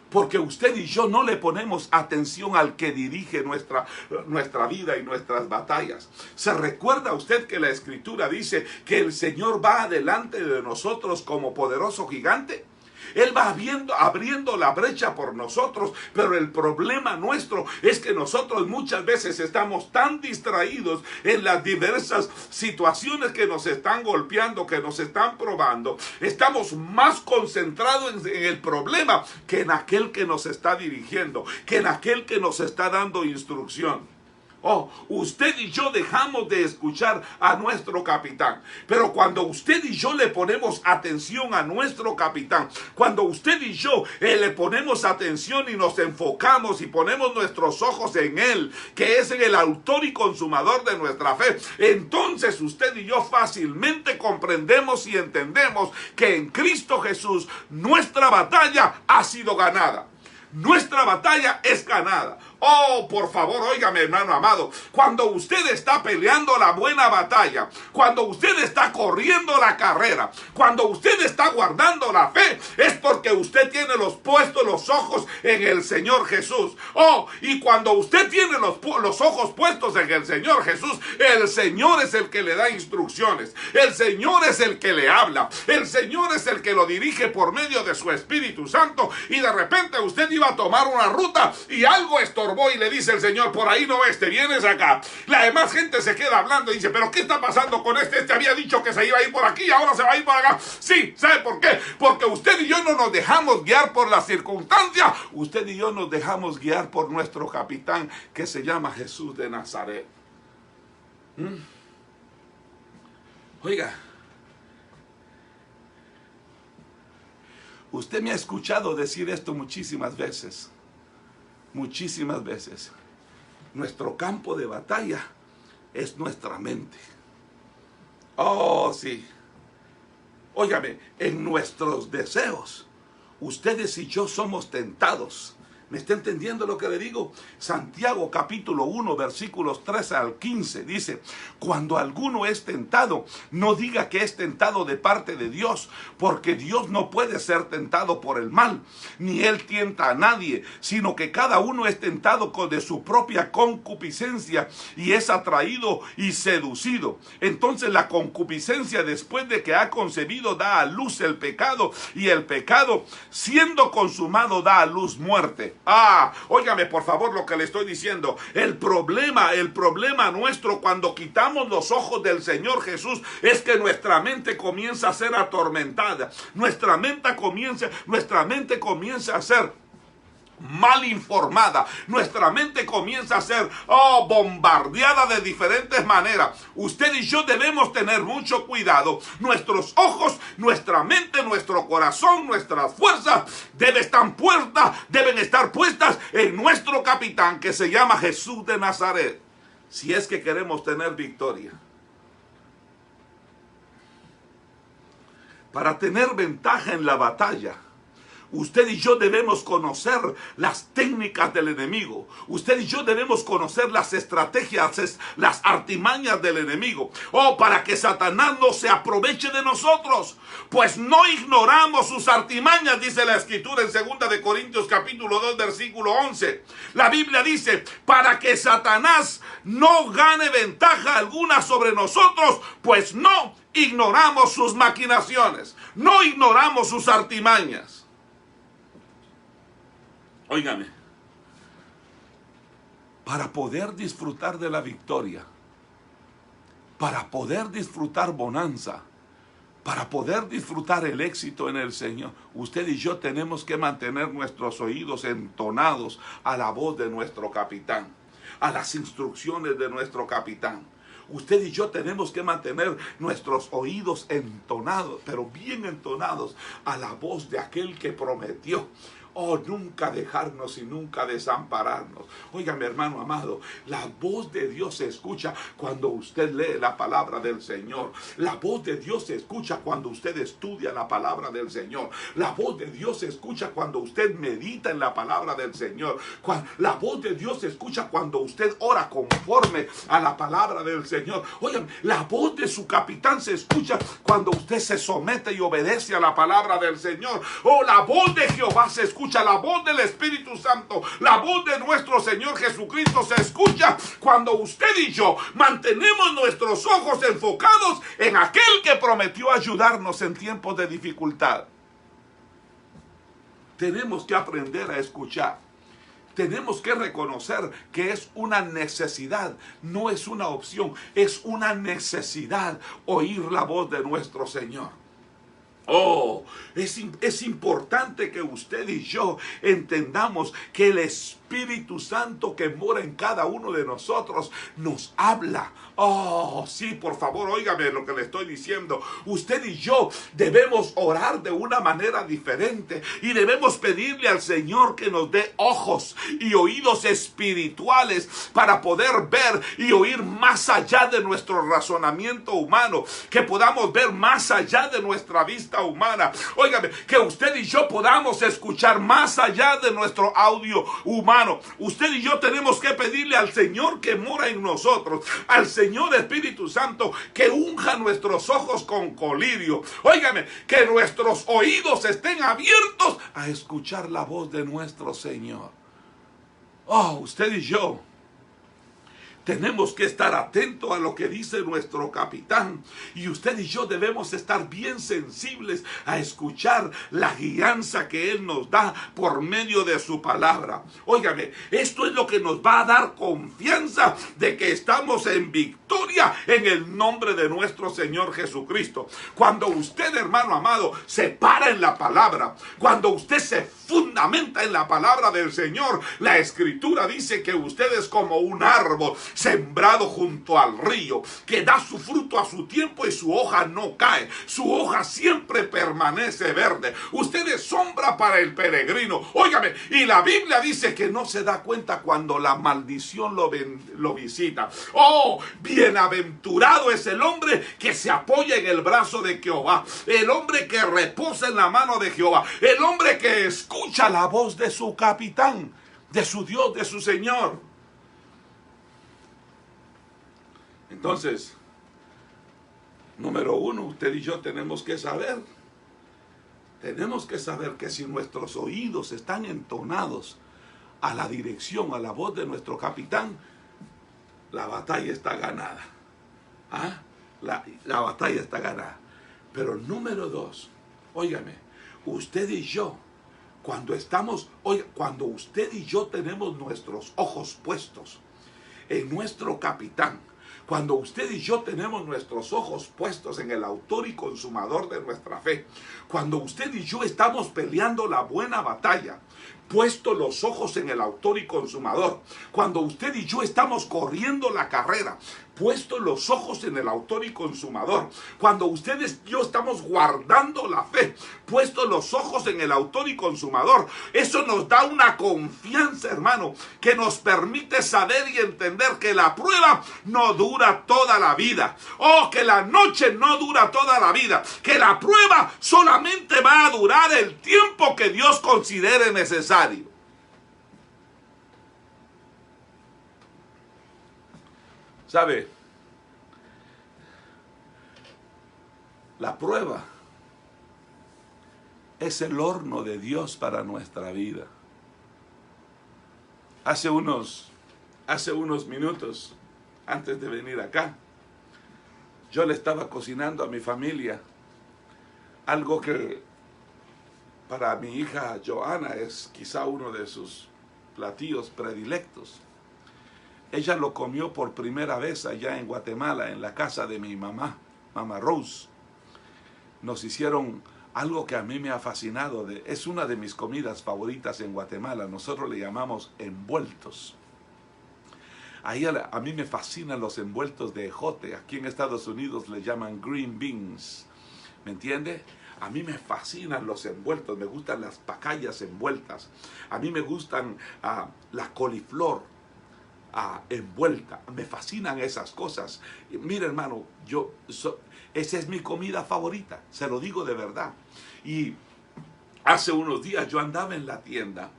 Porque usted y yo no le ponemos atención al que dirige nuestra vida y nuestras batallas. ¿Se recuerda usted que la Escritura dice que el Señor va adelante de nosotros como poderoso gigante? Él va abriendo la brecha por nosotros, pero el problema nuestro es que nosotros muchas veces estamos tan distraídos en las diversas situaciones que nos están golpeando, que nos están probando. Estamos más concentrados en el problema que en aquel que nos está dirigiendo, que en aquel que nos está dando instrucción. Oh, usted y yo dejamos de escuchar a nuestro capitán. Pero cuando usted y yo le ponemos atención a nuestro capitán, cuando usted y yo le ponemos atención y nos enfocamos y ponemos nuestros ojos en él, que es el autor y consumador de nuestra fe, entonces usted y yo fácilmente comprendemos y entendemos que en Cristo Jesús nuestra batalla ha sido ganada. Nuestra batalla es ganada. Oh, por favor, óigame, hermano amado. Cuando usted está peleando la buena batalla, cuando usted está corriendo la carrera, cuando usted está guardando la fe, es porque usted tiene puestos los ojos en el Señor Jesús. Oh, y cuando usted tiene los ojos puestos en el Señor Jesús, el Señor es el que le da instrucciones. El Señor es el que le habla. El Señor es el que lo dirige por medio de su Espíritu Santo. Y de repente usted iba a tomar una ruta y algo estorbó y le dice el Señor, por ahí no te vienes acá. La demás gente se queda hablando y dice, pero ¿qué está pasando con este? Este había dicho que se iba a ir por aquí y ahora se va a ir por acá. Sí, ¿sabe por qué? Porque usted y yo no nos dejamos guiar por las circunstancias. Usted y yo nos dejamos guiar por nuestro capitán, que se llama Jesús de Nazaret. Oiga, usted me ha escuchado decir esto muchísimas veces. Muchísimas veces. Nuestro campo de batalla es nuestra mente. Oh, sí. Óigame, en nuestros deseos, ustedes y yo somos tentados. ¿Me está entendiendo lo que le digo? Santiago capítulo 1 versículos 13 al 15 dice, cuando alguno es tentado, no diga que es tentado de parte de Dios, porque Dios no puede ser tentado por el mal, ni Él tienta a nadie, sino que cada uno es tentado de su propia concupiscencia y es atraído y seducido. Entonces la concupiscencia, después de que ha concebido, da a luz el pecado, y el pecado, siendo consumado, da a luz muerte. Óigame por favor lo que le estoy diciendo. El problema nuestro cuando quitamos los ojos del Señor Jesús es que nuestra mente comienza a ser atormentada. Nuestra mente comienza a ser mal informada. Nuestra mente comienza a ser bombardeada de diferentes maneras. Usted y yo debemos tener mucho cuidado. Nuestros ojos, nuestra mente, nuestro corazón, nuestras fuerzas deben estar puestas en nuestro capitán, que se llama Jesús de Nazaret, si es que queremos tener victoria. Para tener ventaja en la batalla, Usted y yo debemos conocer las técnicas del enemigo. Usted y yo debemos conocer las estrategias, las artimañas del enemigo. Oh, para que Satanás no se aproveche de nosotros. Pues no ignoramos sus artimañas, dice la Escritura en 2 de Corintios capítulo 2, versículo 11. La Biblia dice, para que Satanás no gane ventaja alguna sobre nosotros, pues no ignoramos sus maquinaciones. No ignoramos sus artimañas. Óigame, para poder disfrutar de la victoria, para poder disfrutar bonanza, para poder disfrutar el éxito en el Señor, usted y yo tenemos que mantener nuestros oídos entonados a la voz de nuestro capitán, a las instrucciones de nuestro capitán. Usted y yo tenemos que mantener nuestros oídos entonados, pero bien entonados, a la voz de aquel que prometió. Oh, nunca dejarnos y nunca desampararnos. Oiga, mi hermano amado, la voz de Dios se escucha cuando usted lee la palabra del Señor. La voz de Dios se escucha cuando usted estudia la palabra del Señor. La voz de Dios se escucha cuando usted medita en la palabra del Señor. La voz de Dios se escucha cuando usted ora conforme a la palabra del Señor. Oiga, la voz de su capitán se escucha cuando usted se somete y obedece a la palabra del Señor. Oh, la voz de Jehová se escucha. La voz del Espíritu Santo, la voz de nuestro Señor Jesucristo se escucha cuando usted y yo mantenemos nuestros ojos enfocados en aquel que prometió ayudarnos en tiempos de dificultad. Tenemos que aprender a escuchar. Tenemos que reconocer que es una necesidad, no es una opción, es una necesidad oír la voz de nuestro Señor. Oh, es importante que usted y yo entendamos que el Espíritu Santo que mora en cada uno de nosotros nos habla. Oh, sí, por favor, óigame lo que le estoy diciendo. Usted y yo debemos orar de una manera diferente y debemos pedirle al Señor que nos dé ojos y oídos espirituales para poder ver y oír más allá de nuestro razonamiento humano, que podamos ver más allá de nuestra vista humana. Óigame, que usted y yo podamos escuchar más allá de nuestro audio humano. Usted y yo tenemos que pedirle al Señor que mora en nosotros, al Señor Espíritu Santo, que unja nuestros ojos con colirio. Óigame, que nuestros oídos estén abiertos a escuchar la voz de nuestro Señor. Oh, usted y yo tenemos que estar atentos a lo que dice nuestro capitán. Y usted y yo debemos estar bien sensibles a escuchar la guianza que Él nos da por medio de su palabra. Óigame, esto es lo que nos va a dar confianza de que estamos en victoria en el nombre de nuestro Señor Jesucristo. Cuando usted, hermano amado, se para en la palabra, cuando usted se fundamenta en la palabra del Señor, la Escritura dice que usted es como un árbol sembrado junto al río, que da su fruto a su tiempo y su hoja no cae. Su hoja siempre permanece verde. Usted es sombra para el peregrino. Óigame, y la Biblia dice que no se da cuenta cuando la maldición lo visita. Oh, bienaventurado es el hombre que se apoya en el brazo de Jehová, el hombre que reposa en la mano de Jehová, el hombre que escucha la voz de su capitán, de su Dios, de su Señor. Entonces, número uno, usted y yo tenemos que saber que si nuestros oídos están entonados a la dirección, a la voz de nuestro capitán, la batalla está ganada. ¿Ah? La batalla está ganada. Pero número dos, óigame, usted y yo, cuando usted y yo tenemos nuestros ojos puestos en nuestro capitán, cuando usted y yo tenemos nuestros ojos puestos en el autor y consumador de nuestra fe, cuando usted y yo estamos peleando la buena batalla, puesto los ojos en el autor y consumador. Cuando usted y yo estamos corriendo la carrera, puesto los ojos en el autor y consumador. Cuando ustedes y yo estamos guardando la fe, puesto los ojos en el autor y consumador. Eso nos da una confianza, hermano, que nos permite saber y entender que la prueba no dura toda la vida. Oh, que la noche no dura toda la vida. Que la prueba solamente va a durar el tiempo que Dios considere necesario. ¿Sabe? La prueba es el horno de Dios para nuestra vida. Hace unos minutos, antes de venir acá, yo le estaba cocinando a mi familia algo que para mi hija Joana es quizá uno de sus platillos predilectos. Ella lo comió por primera vez allá en Guatemala, en la casa de mi mamá, Mamá Rose. Nos hicieron algo que a mí me ha fascinado. Es una de mis comidas favoritas en Guatemala. Nosotros le llamamos envueltos. Ahí a mí me fascinan los envueltos de ejote. Aquí en Estados Unidos le llaman green beans. ¿Me entiende? A mí me fascinan los envueltos. Me gustan las pacayas envueltas. A mí me gustan la coliflor envuelta. Me fascinan esas cosas. Mira, hermano, esa es mi comida favorita, se lo digo de verdad. Y hace unos días yo andaba en la tienda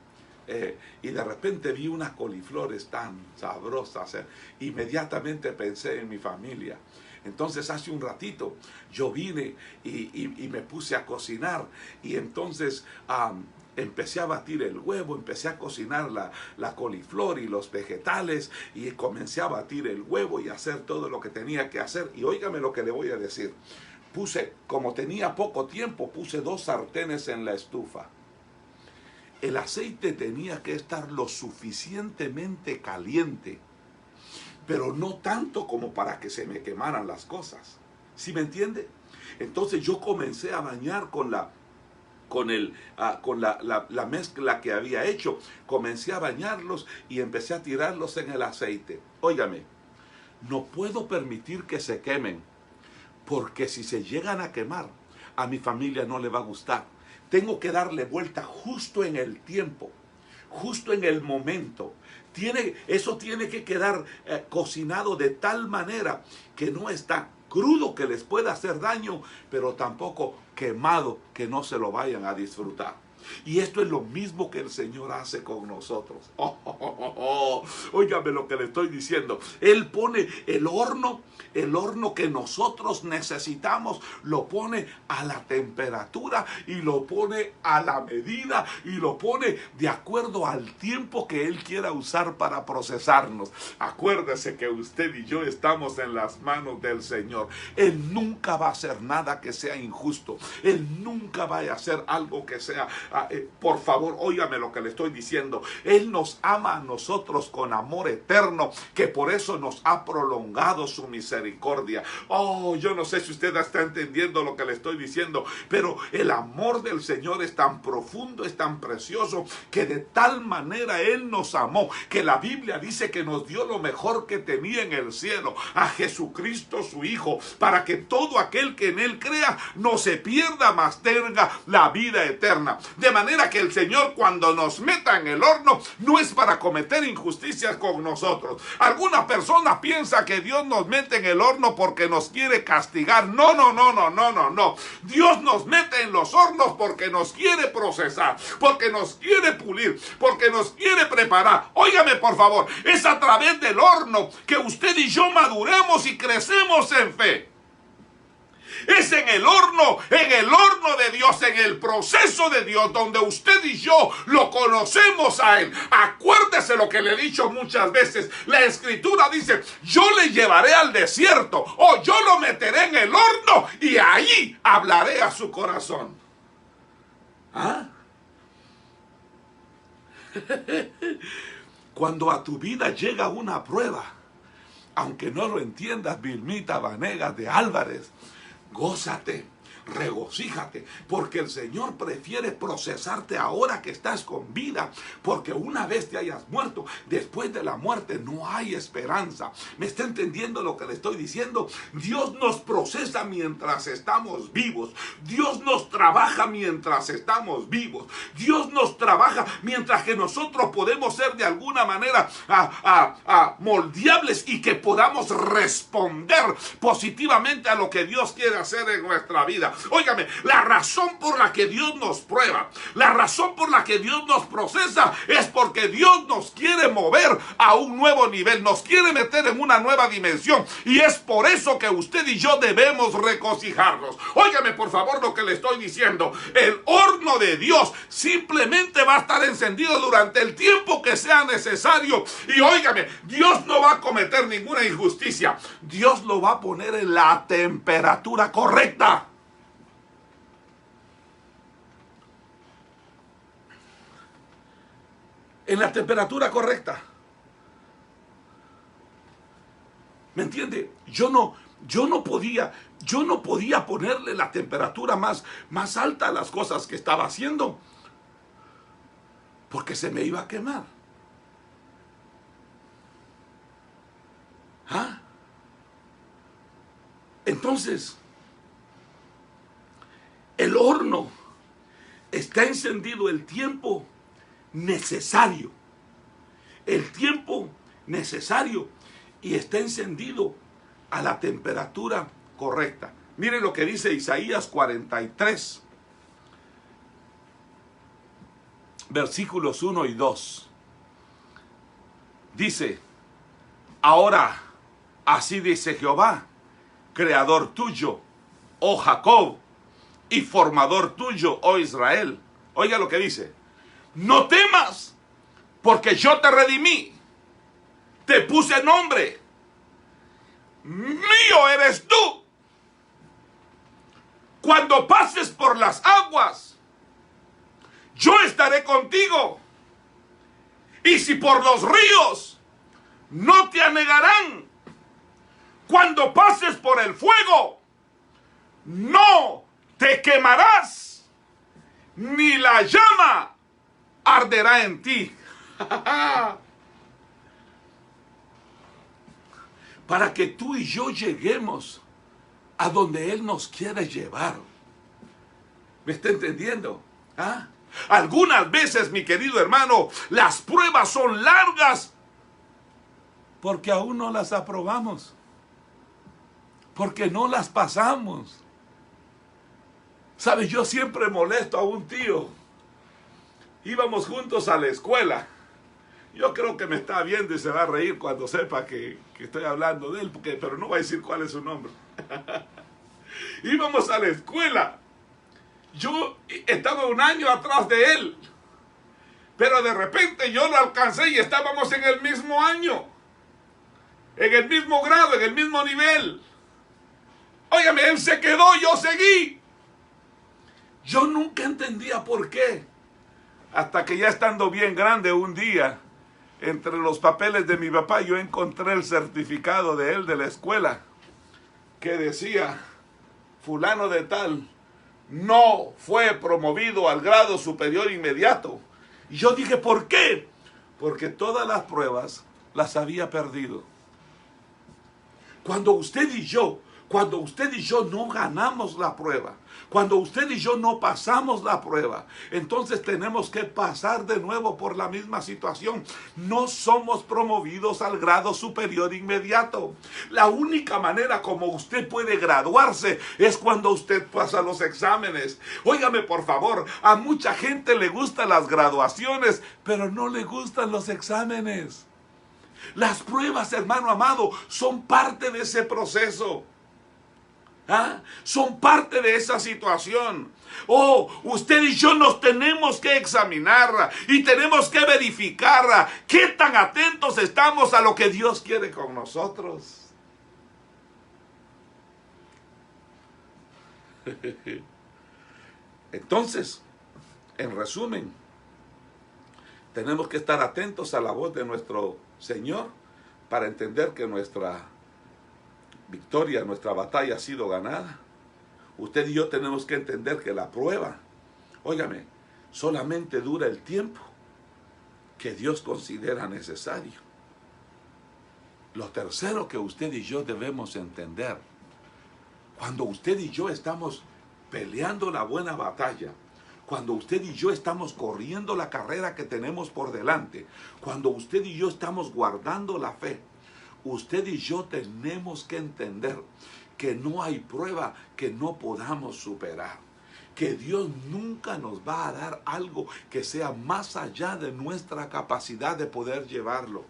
y de repente vi unas coliflores tan sabrosas. Inmediatamente pensé en mi familia. Entonces hace un ratito yo vine y me puse a cocinar y entonces empecé a batir el huevo, empecé a cocinar la coliflor y los vegetales y comencé a batir el huevo y hacer todo lo que tenía que hacer. Y óigame lo que le voy a decir. Como tenía poco tiempo, puse 2 sartenes en la estufa. El aceite tenía que estar lo suficientemente caliente, pero no tanto como para que se me quemaran las cosas. ¿Sí me entiende? Entonces yo comencé a bañar con la mezcla que había hecho. Comencé a bañarlos y empecé a tirarlos en el aceite. Óigame, no puedo permitir que se quemen, porque si se llegan a quemar, a mi familia no le va a gustar. Tengo que darle vuelta justo en el tiempo, justo en el momento. Eso tiene que quedar cocinado de tal manera que no está crudo, que les pueda hacer daño, pero tampoco quemado, que no se lo vayan a disfrutar. Y esto es lo mismo que el Señor hace con nosotros. Óigame lo que le estoy diciendo. Él pone el horno que nosotros necesitamos, lo pone a la temperatura y lo pone a la medida y lo pone de acuerdo al tiempo que Él quiera usar para procesarnos. Acuérdese que usted y yo estamos en las manos del Señor. Él nunca va a hacer nada que sea injusto. Él nunca va a hacer algo que sea... por favor, óigame lo que le estoy diciendo. Él nos ama a nosotros con amor eterno, que por eso nos ha prolongado su misericordia. Oh, yo no sé si usted está entendiendo lo que le estoy diciendo, pero el amor del Señor es tan profundo, es tan precioso, que de tal manera Él nos amó, que la Biblia dice que nos dio lo mejor que tenía en el cielo, a Jesucristo su Hijo, para que todo aquel que en Él crea no se pierda, mas tenga la vida eterna. De manera que el Señor, cuando nos meta en el horno, no es para cometer injusticias con nosotros. Algunas personas piensan que Dios nos mete en el horno porque nos quiere castigar. No. Dios nos mete en los hornos porque nos quiere procesar, porque nos quiere pulir, porque nos quiere preparar. Óigame, por favor, es a través del horno que usted y yo maduremos y crecemos en fe. Es en el horno de Dios, en el proceso de Dios, donde usted y yo lo conocemos a Él. Acuérdese lo que le he dicho muchas veces. La Escritura dice: yo le llevaré al desierto, o yo lo meteré en el horno y ahí hablaré a su corazón. Cuando a tu vida llega una prueba, aunque no lo entiendas, Vilmita Vanegas de Álvarez, gózate, regocíjate, porque el Señor prefiere procesarte ahora que estás con vida, porque una vez te hayas muerto, después de la muerte no hay esperanza. ¿Me está entendiendo lo que le estoy diciendo? Dios nos procesa mientras estamos vivos. Dios nos trabaja mientras estamos vivos. Dios nos trabaja mientras que nosotros podemos ser de alguna manera moldeables y que podamos responder positivamente a lo que Dios quiere hacer en nuestra vida. Óigame, la razón por la que Dios nos prueba, la razón por la que Dios nos procesa es porque Dios nos quiere mover a un nuevo nivel, nos quiere meter en una nueva dimensión, y es por eso que usted y yo debemos regocijarnos. Óigame por favor lo que le estoy diciendo. El horno de Dios simplemente va a estar encendido durante el tiempo que sea necesario, y óigame, Dios no va a cometer ninguna injusticia. Dios lo va a poner en la temperatura correcta. En la temperatura correcta. ¿Me entiende? Yo no podía ponerle la temperatura más alta a las cosas que estaba haciendo, porque se me iba a quemar. ¿Ah? Entonces, el horno está encendido el tiempo necesario. El tiempo necesario, y está encendido a la temperatura correcta. Miren lo que dice Isaías 43, versículos 1 y 2. Dice: ahora, así dice Jehová, creador tuyo, oh Jacob, y formador tuyo, oh Israel. Oiga lo que dice: no temas, porque yo te redimí, te puse nombre, mío eres tú. Cuando pases por las aguas, yo estaré contigo, y si por los ríos, no te anegarán. Cuando pases por el fuego, no te quemarás, ni la llama arderá en ti. Para que tú y yo lleguemos a donde Él nos quiere llevar. ¿Me está entendiendo? ¿Ah? Algunas veces, mi querido hermano, las pruebas son largas porque aún no las aprobamos, porque no las pasamos. ¿Sabes? Yo siempre molesto a un tío. Íbamos juntos a la escuela. Yo creo que me está viendo y se va a reír cuando sepa que estoy hablando de él, pero no voy a decir cuál es su nombre. Íbamos a la escuela. Yo estaba un año atrás de él, pero de repente yo lo alcancé y estábamos en el mismo año, en el mismo grado, en el mismo nivel. Óigame, él se quedó, yo seguí. Yo nunca entendía por qué. Hasta que ya estando bien grande un día, entre los papeles de mi papá, yo encontré el certificado de él de la escuela que decía: fulano de tal no fue promovido al grado superior inmediato. Y yo dije, ¿por qué? Porque todas las pruebas las había perdido. Cuando usted y yo no ganamos la prueba, cuando usted y yo no pasamos la prueba, entonces tenemos que pasar de nuevo por la misma situación. No somos promovidos al grado superior inmediato. La única manera como usted puede graduarse es cuando usted pasa los exámenes. Óigame por favor, a mucha gente le gustan las graduaciones, pero no le gustan los exámenes. Las pruebas, hermano amado, son parte de ese proceso. ¿Ah? Son parte de esa situación. Usted y yo nos tenemos que examinar y tenemos que verificar qué tan atentos estamos a lo que Dios quiere con nosotros. Entonces, en resumen, tenemos que estar atentos a la voz de nuestro Señor para entender que nuestra victoria, nuestra batalla ha sido ganada. Usted y yo tenemos que entender que la prueba, óigame, solamente dura el tiempo que Dios considera necesario. Lo tercero que usted y yo debemos entender, cuando usted y yo estamos peleando la buena batalla, cuando usted y yo estamos corriendo la carrera que tenemos por delante, cuando usted y yo estamos guardando la fe, usted y yo tenemos que entender que no hay prueba que no podamos superar. Que Dios nunca nos va a dar algo que sea más allá de nuestra capacidad de poder llevarlo.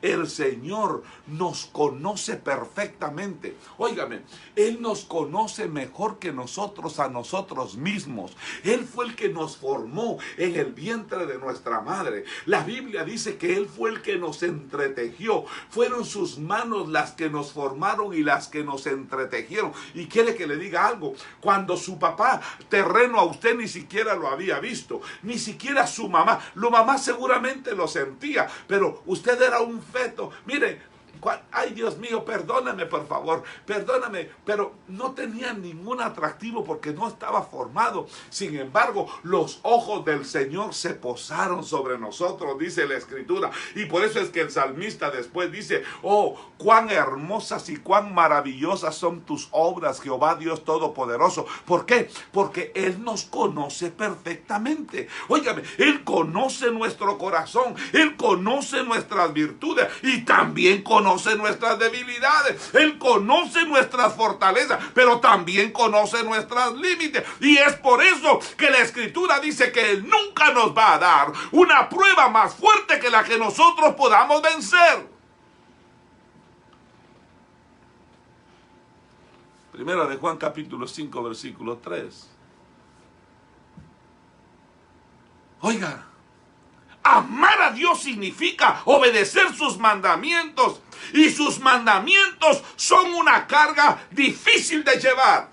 El Señor nos conoce perfectamente. Óigame, Él nos conoce mejor que nosotros a nosotros mismos. Él fue el que nos formó en el vientre de nuestra madre. La Biblia dice que Él fue el que nos entretejió. Fueron sus manos las que nos formaron y las que nos entretejieron. Y quiere que le diga algo. Cuando su papá terreno a usted ni siquiera lo había visto, ni siquiera su mamá. Su mamá seguramente lo sentía, pero usted era un feto. Mire, ay Dios mío, perdóname por favor, perdóname, pero no tenía ningún atractivo porque no estaba formado. Sin embargo, los ojos del Señor se posaron sobre nosotros, dice la Escritura. Y por eso es que el salmista después dice, oh, cuán hermosas y cuán maravillosas son tus obras, Jehová Dios Todopoderoso. ¿Por qué? Porque Él nos conoce perfectamente. Óigame, Él conoce nuestro corazón, Él conoce nuestras virtudes y también conoce nuestras debilidades. Él conoce nuestras fortalezas, pero también conoce nuestros límites. Y es por eso que la Escritura dice que Él nunca nos va a dar una prueba más fuerte que la que nosotros podamos vencer. Primera de Juan capítulo 5 versículo 3. Oiga, amar a Dios significa obedecer sus mandamientos. Y sus mandamientos son una carga difícil de llevar.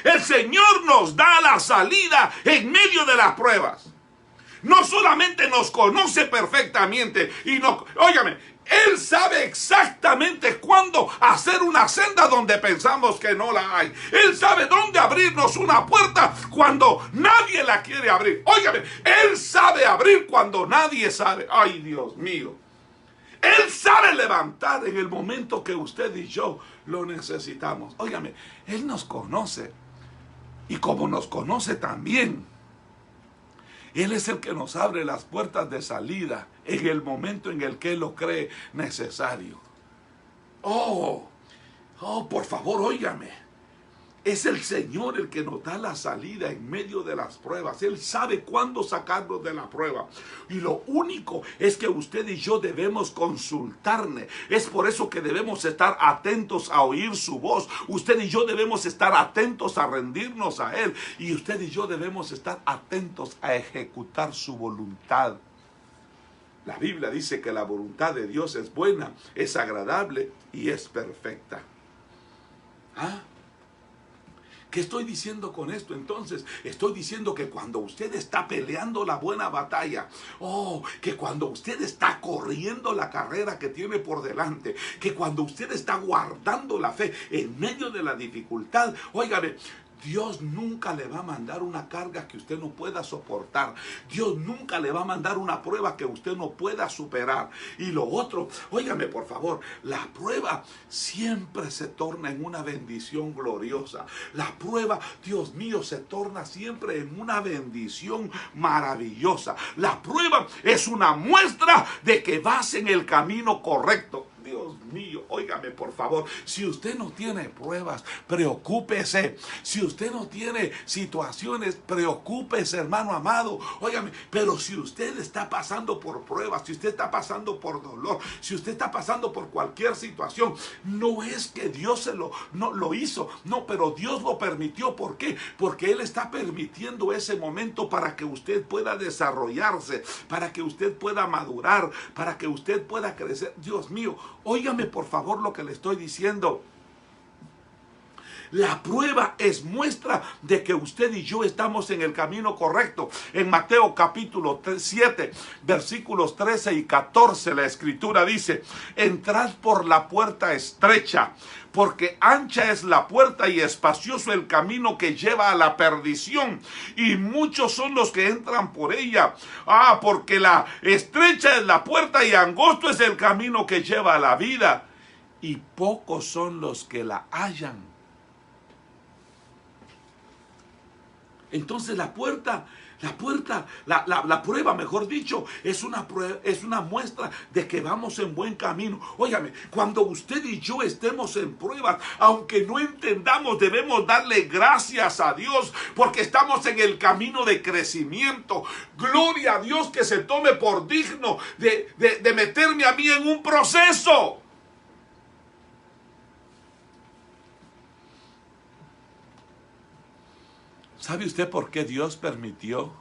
El Señor nos da la salida en medio de las pruebas. No solamente nos conoce perfectamente, óigame, Él sabe exactamente cuándo hacer una senda donde pensamos que no la hay. Él sabe dónde abrirnos una puerta cuando nadie la quiere abrir. Óigame, Él sabe abrir cuando nadie sabe. Ay, Dios mío. Él sabe levantar en el momento que usted y yo lo necesitamos. Óigame, Él nos conoce. Y como nos conoce también, Él es el que nos abre las puertas de salida en el momento en el que Él lo cree necesario. Oh, por favor, óigame. Es el Señor el que nos da la salida en medio de las pruebas. Él sabe cuándo sacarnos de la prueba. Y lo único es que usted y yo debemos consultarle. Es por eso que debemos estar atentos a oír su voz. Usted y yo debemos estar atentos a rendirnos a Él. Y usted y yo debemos estar atentos a ejecutar su voluntad. La Biblia dice que la voluntad de Dios es buena, es agradable y es perfecta. ¿Qué estoy diciendo con esto? Entonces, estoy diciendo que cuando usted está peleando la buena batalla, que cuando usted está corriendo la carrera que tiene por delante, que cuando usted está guardando la fe en medio de la dificultad, óigame, Dios nunca le va a mandar una carga que usted no pueda soportar. Dios nunca le va a mandar una prueba que usted no pueda superar. Y lo otro, óigame por favor, la prueba siempre se torna en una bendición gloriosa. La prueba, Dios mío, se torna siempre en una bendición maravillosa. La prueba es una muestra de que vas en el camino correcto. Dios mío, óigame por favor, si usted no tiene pruebas, preocúpese. Si usted no tiene situaciones, preocúpese, hermano amado. Óigame, pero si usted está pasando por pruebas, si usted está pasando por dolor, si usted está pasando por cualquier situación, no es que Dios no lo hizo, no, pero Dios lo permitió. ¿Por qué? Porque Él está permitiendo ese momento para que usted pueda desarrollarse, para que usted pueda madurar, para que usted pueda crecer. Dios mío, óigame por favor lo que le estoy diciendo. La prueba es muestra de que usted y yo estamos en el camino correcto. En Mateo capítulo 7, versículos 13 y 14, la escritura dice: entrad por la puerta estrecha, porque ancha es la puerta y espacioso el camino que lleva a la perdición, y muchos son los que entran por ella. Porque la estrecha es la puerta y angosto es el camino que lleva a la vida, y pocos son los que la hallan. Entonces la prueba, mejor dicho, es una muestra de que vamos en buen camino. Óigame, cuando usted y yo estemos en pruebas, aunque no entendamos, debemos darle gracias a Dios, porque estamos en el camino de crecimiento. Gloria a Dios que se tome por digno de meterme a mí en un proceso. ¿Sabe usted por qué Dios permitió?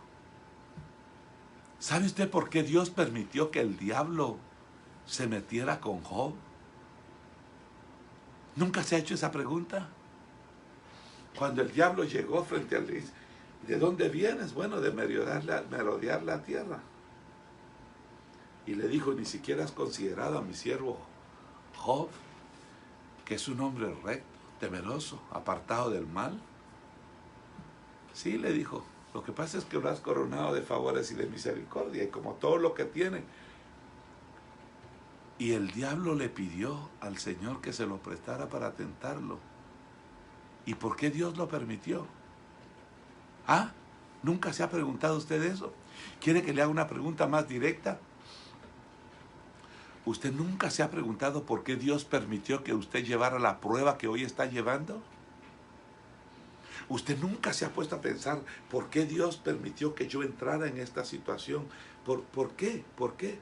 ¿Sabe usted por qué Dios permitió que el diablo se metiera con Job? ¿Nunca se ha hecho esa pregunta? Cuando el diablo llegó frente a él, ¿de dónde vienes? Bueno, de merodear la tierra. Y le dijo: ni siquiera has considerado a mi siervo Job, que es un hombre recto, temeroso, apartado del mal. Sí, le dijo, lo que pasa es que lo has coronado de favores y de misericordia, y como todo lo que tiene. Y el diablo le pidió al Señor que se lo prestara para tentarlo. ¿Y por qué Dios lo permitió? ¿Nunca se ha preguntado usted eso? ¿Quiere que le haga una pregunta más directa? ¿Usted nunca se ha preguntado por qué Dios permitió que usted llevara la prueba que hoy está llevando? ¿Usted nunca se ha puesto a pensar por qué Dios permitió que yo entrara en esta situación? ¿Por qué? ¿Por qué?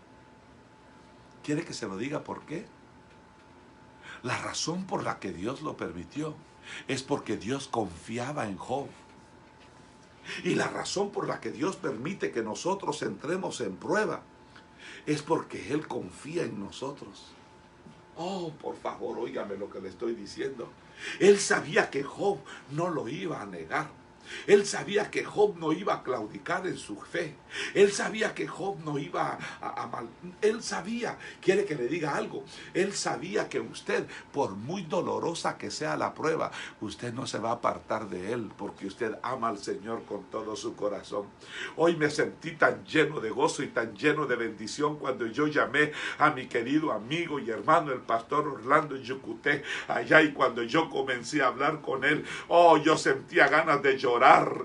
¿Quiere que se lo diga por qué? La razón por la que Dios lo permitió es porque Dios confiaba en Job. Y la razón por la que Dios permite que nosotros entremos en prueba es porque Él confía en nosotros. Por favor, óigame lo que le estoy diciendo. Él sabía que Job no lo iba a negar. Él sabía que Job no iba a claudicar en su fe. Él sabía que Job no iba a mal. Él sabía, quiere que le diga algo, él sabía que usted, por muy dolorosa que sea la prueba, usted no se va a apartar de él, porque usted ama al Señor con todo su corazón. Hoy me sentí tan lleno de gozo y tan lleno de bendición cuando yo llamé a mi querido amigo y hermano, el pastor Orlando Yucuté, allá, y cuando yo comencé a hablar con él, yo sentía ganas de llorar.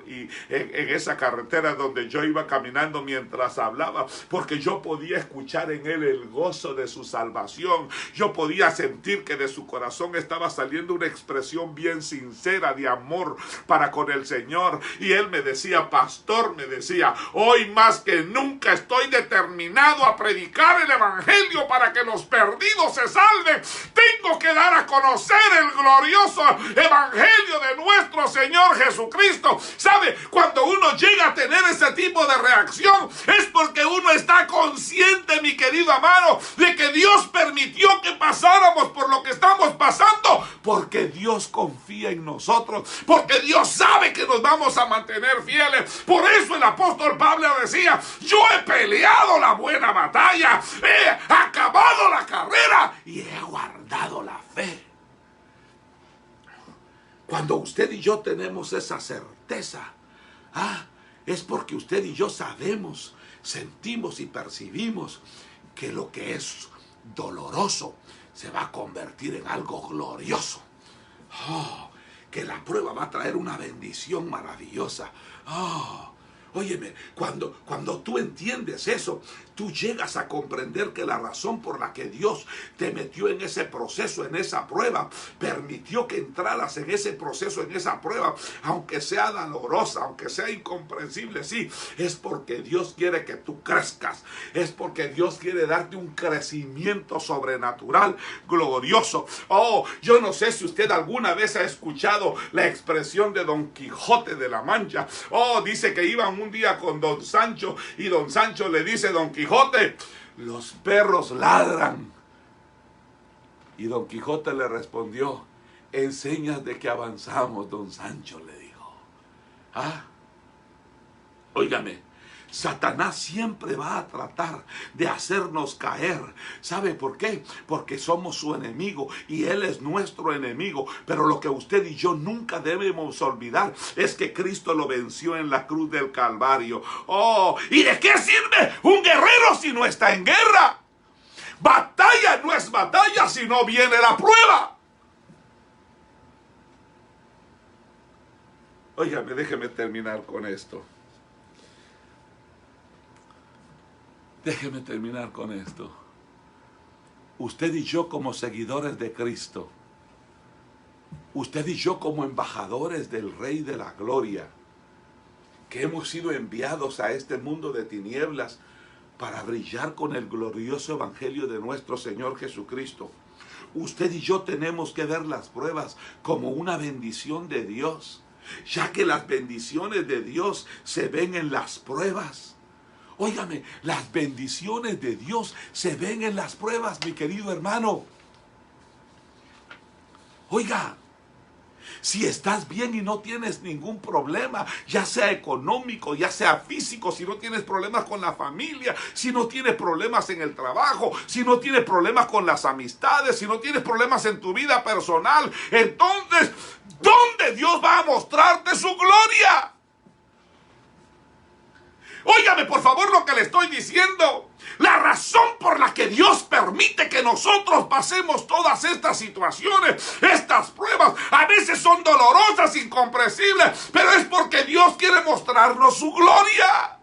Y en esa carretera donde yo iba caminando mientras hablaba, porque yo podía escuchar en él el gozo de su salvación. Yo podía sentir que de su corazón estaba saliendo una expresión bien sincera de amor para con el Señor. Y él me decía: pastor, me decía, hoy más que nunca estoy determinado a predicar el evangelio para que los perdidos se salven. Tengo que dar a conocer el glorioso evangelio de nuestro Señor Jesucristo. ¿Sabe? Cuando uno llega a tener ese tipo de reacción, es porque uno está consciente, mi querido amado, de que Dios permitió que pasáramos por lo que estamos pasando, porque Dios confía en nosotros, porque Dios sabe que nos vamos a mantener fieles. Por eso el apóstol Pablo decía: yo he peleado la buena batalla, he acabado la carrera y he guardado la fe. Cuando usted y yo tenemos esa certeza, es porque usted y yo sabemos, sentimos y percibimos que lo que es doloroso se va a convertir en algo glorioso. Que la prueba va a traer una bendición maravillosa. Óyeme, cuando tú entiendes eso, tú llegas a comprender que la razón por la que Dios te metió en ese proceso, en esa prueba, permitió que entraras en ese proceso, en esa prueba, aunque sea dolorosa, aunque sea incomprensible, sí, es porque Dios quiere que tú crezcas, es porque Dios quiere darte un crecimiento sobrenatural, glorioso. Yo no sé si usted alguna vez ha escuchado la expresión de Don Quijote de la Mancha. Dice que iban un día con Don Sancho y Don Sancho le dice: Don Quijote, los perros ladran. Y Don Quijote le respondió: en señas de que avanzamos, don Sancho le dijo. Óigame, Satanás siempre va a tratar de hacernos caer. ¿Sabe por qué? Porque somos su enemigo y Él es nuestro enemigo. Pero lo que usted y yo nunca debemos olvidar es que Cristo lo venció en la cruz del Calvario. Oh, ¿y de qué sirve un guerrero si no está en guerra? Batalla no es batalla si no viene la prueba. Óigame, déjeme terminar con esto. Déjeme terminar con esto. Usted y yo como seguidores de Cristo, usted y yo como embajadores del Rey de la Gloria, que hemos sido enviados a este mundo de tinieblas para brillar con el glorioso evangelio de nuestro Señor Jesucristo. Usted y yo tenemos que ver las pruebas como una bendición de Dios, ya que las bendiciones de Dios se ven en las pruebas. Óigame, las bendiciones de Dios se ven en las pruebas, mi querido hermano. Oiga, si estás bien y no tienes ningún problema, ya sea económico, ya sea físico, si no tienes problemas con la familia, si no tienes problemas en el trabajo, si no tienes problemas con las amistades, si no tienes problemas en tu vida personal, entonces, ¿dónde Dios va a mostrarte su gloria? Óigame por favor lo que le estoy diciendo. La razón por la que Dios permite que nosotros pasemos todas estas situaciones, estas pruebas, a veces son dolorosas, incomprensibles, pero es porque Dios quiere mostrarnos su gloria.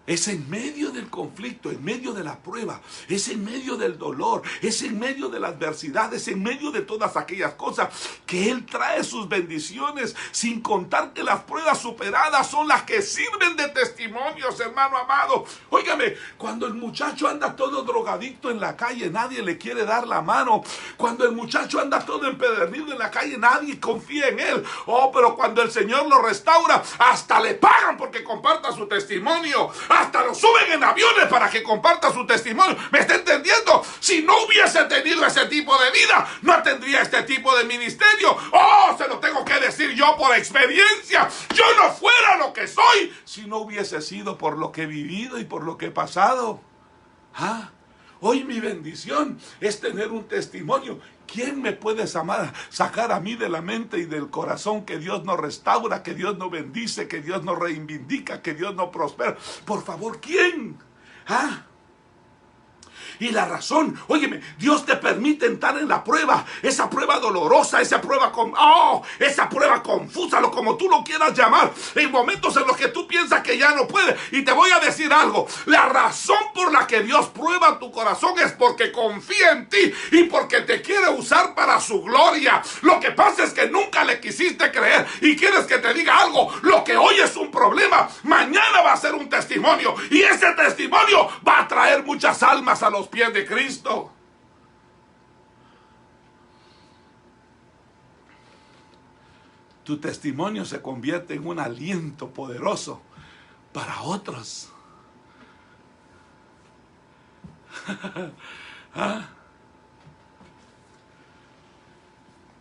Es en medio del conflicto, en medio de la prueba, es en medio del dolor, es en medio de la adversidad, es en medio de todas aquellas cosas que Él trae sus bendiciones, sin contar que las pruebas superadas son las que sirven de testimonios, hermano amado. Óigame, cuando el muchacho anda todo drogadicto en la calle, nadie le quiere dar la mano. Cuando el muchacho anda todo empedernido en la calle, nadie confía en él. Oh, pero cuando el Señor lo restaura, hasta le pagan porque comparta su testimonio. Hasta lo suben en aviones para que comparta su testimonio. ¿Me está entendiendo? Si no hubiese tenido ese tipo de vida, no tendría este tipo de ministerio. Oh, se lo tengo que decir yo por experiencia. Yo no fuera lo que soy si no hubiese sido por lo que he vivido y por lo que he pasado. Hoy mi bendición es tener un testimonio. ¿Quién me puede sacar a mí de la mente y del corazón que Dios nos restaura, que Dios nos bendice, que Dios nos reivindica, que Dios nos prospera? Por favor, ¿quién? Y la razón, óyeme, Dios te permite entrar en la prueba, esa prueba dolorosa, esa prueba confusa, como tú lo quieras llamar, en momentos en los que tú piensas que ya no puedes. Y te voy a decir algo, la razón por la que Dios prueba tu corazón es porque confía en ti y porque te quiere usar para su gloria. Lo que pasa es que nunca le quisiste creer y quieres que te diga algo. Lo que hoy es un problema, mañana va a ser un testimonio, y ese testimonio va a traer muchas almas a los pies de Cristo. Tu testimonio se convierte en un aliento poderoso para otros.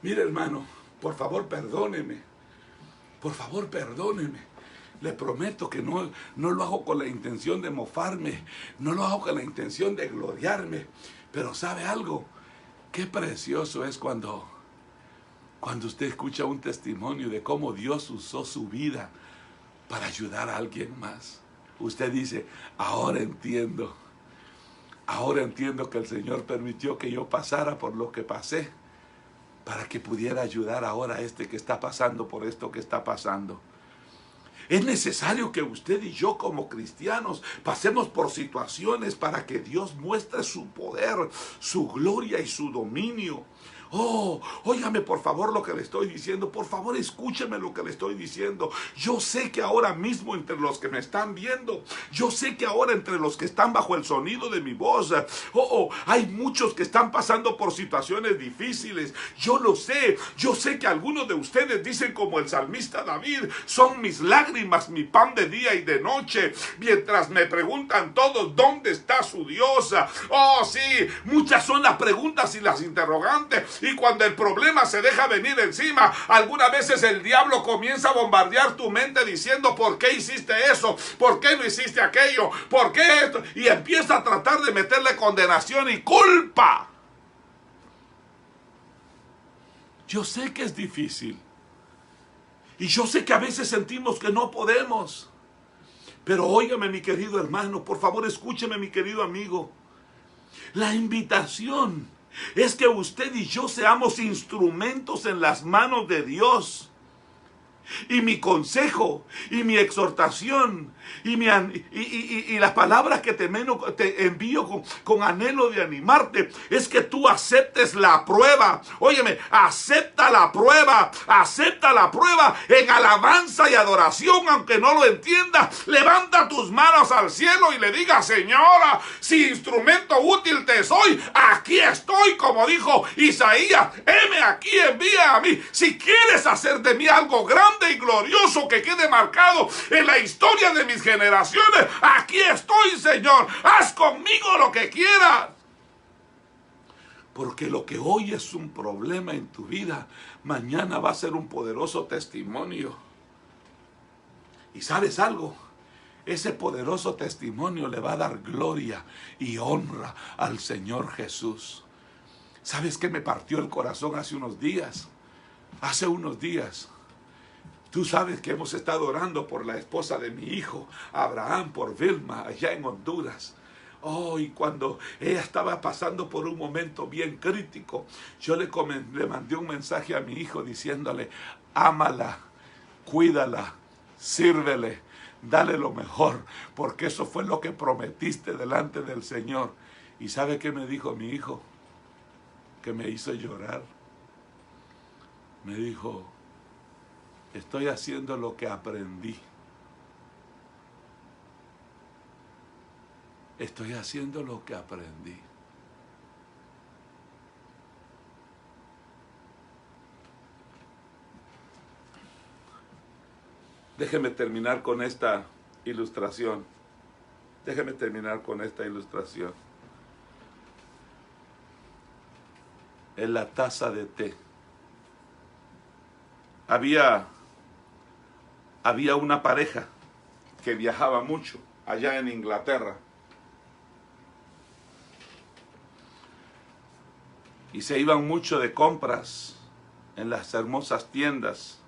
Mire, hermano, por favor perdóneme. Por favor perdóneme. Le prometo que no lo hago con la intención de mofarme, no lo hago con la intención de gloriarme. Pero ¿sabe algo? Qué precioso es cuando usted escucha un testimonio de cómo Dios usó su vida para ayudar a alguien más. Usted dice, ahora entiendo que el Señor permitió que yo pasara por lo que pasé, para que pudiera ayudar ahora a este que está pasando por esto que está pasando. Es necesario que usted y yo como cristianos pasemos por situaciones para que Dios muestre su poder, su gloria y su dominio. Oh, óigame por favor lo que le estoy diciendo. Por favor, escúcheme lo que le estoy diciendo. Yo sé que ahora mismo entre los que me están viendo, yo sé que ahora entre los que están bajo el sonido de mi voz, hay muchos que están pasando por situaciones difíciles. Yo lo sé. Yo sé que algunos de ustedes dicen como el salmista David: son mis lágrimas, mi pan de día y de noche, mientras me preguntan todos dónde está su Dios. Oh, sí, muchas son las preguntas y las interrogantes. Y cuando el problema se deja venir encima, algunas veces el diablo comienza a bombardear tu mente diciendo: ¿por qué hiciste eso? ¿Por qué no hiciste aquello? ¿Por qué esto? Y empieza a tratar de meterle condenación y culpa. Yo sé que es difícil. Y yo sé que a veces sentimos que no podemos. Pero óigame, mi querido hermano, por favor escúcheme, mi querido amigo. La invitación es que usted y yo seamos instrumentos en las manos de Dios. Y mi consejo, y mi exhortación, y las palabras que te envío con anhelo de animarte, es que tú aceptes la prueba. Óyeme, acepta la prueba en alabanza y adoración, aunque no lo entiendas. Levanta tus manos al cielo y le diga: Señora, si instrumento útil te soy, aquí estoy, como dijo Isaías, heme aquí, envía a mí. Si quieres hacer de mí algo grande y glorioso que quede marcado en la historia de mis generaciones, aquí estoy, Señor, haz conmigo lo que quieras. Porque lo que hoy es un problema en tu vida, mañana va a ser un poderoso testimonio. ¿Y sabes algo? Ese poderoso testimonio le va a dar gloria y honra al Señor Jesús. ¿Sabes qué me partió el corazón hace unos días? Hace unos días. Tú sabes que hemos estado orando por la esposa de mi hijo, Abraham, por Vilma, allá en Honduras. Oh, y cuando ella estaba pasando por un momento bien crítico, yo le mandé un mensaje a mi hijo diciéndole: ámala, cuídala, sírvele, dale lo mejor, porque eso fue lo que prometiste delante del Señor. ¿Y sabe qué me dijo mi hijo? Que me hizo llorar. Me dijo: estoy haciendo lo que aprendí. Estoy haciendo lo que aprendí. Déjeme terminar con esta ilustración. En la taza de té. Había una pareja que viajaba mucho allá en Inglaterra. Y se iban mucho de compras en las hermosas tiendas.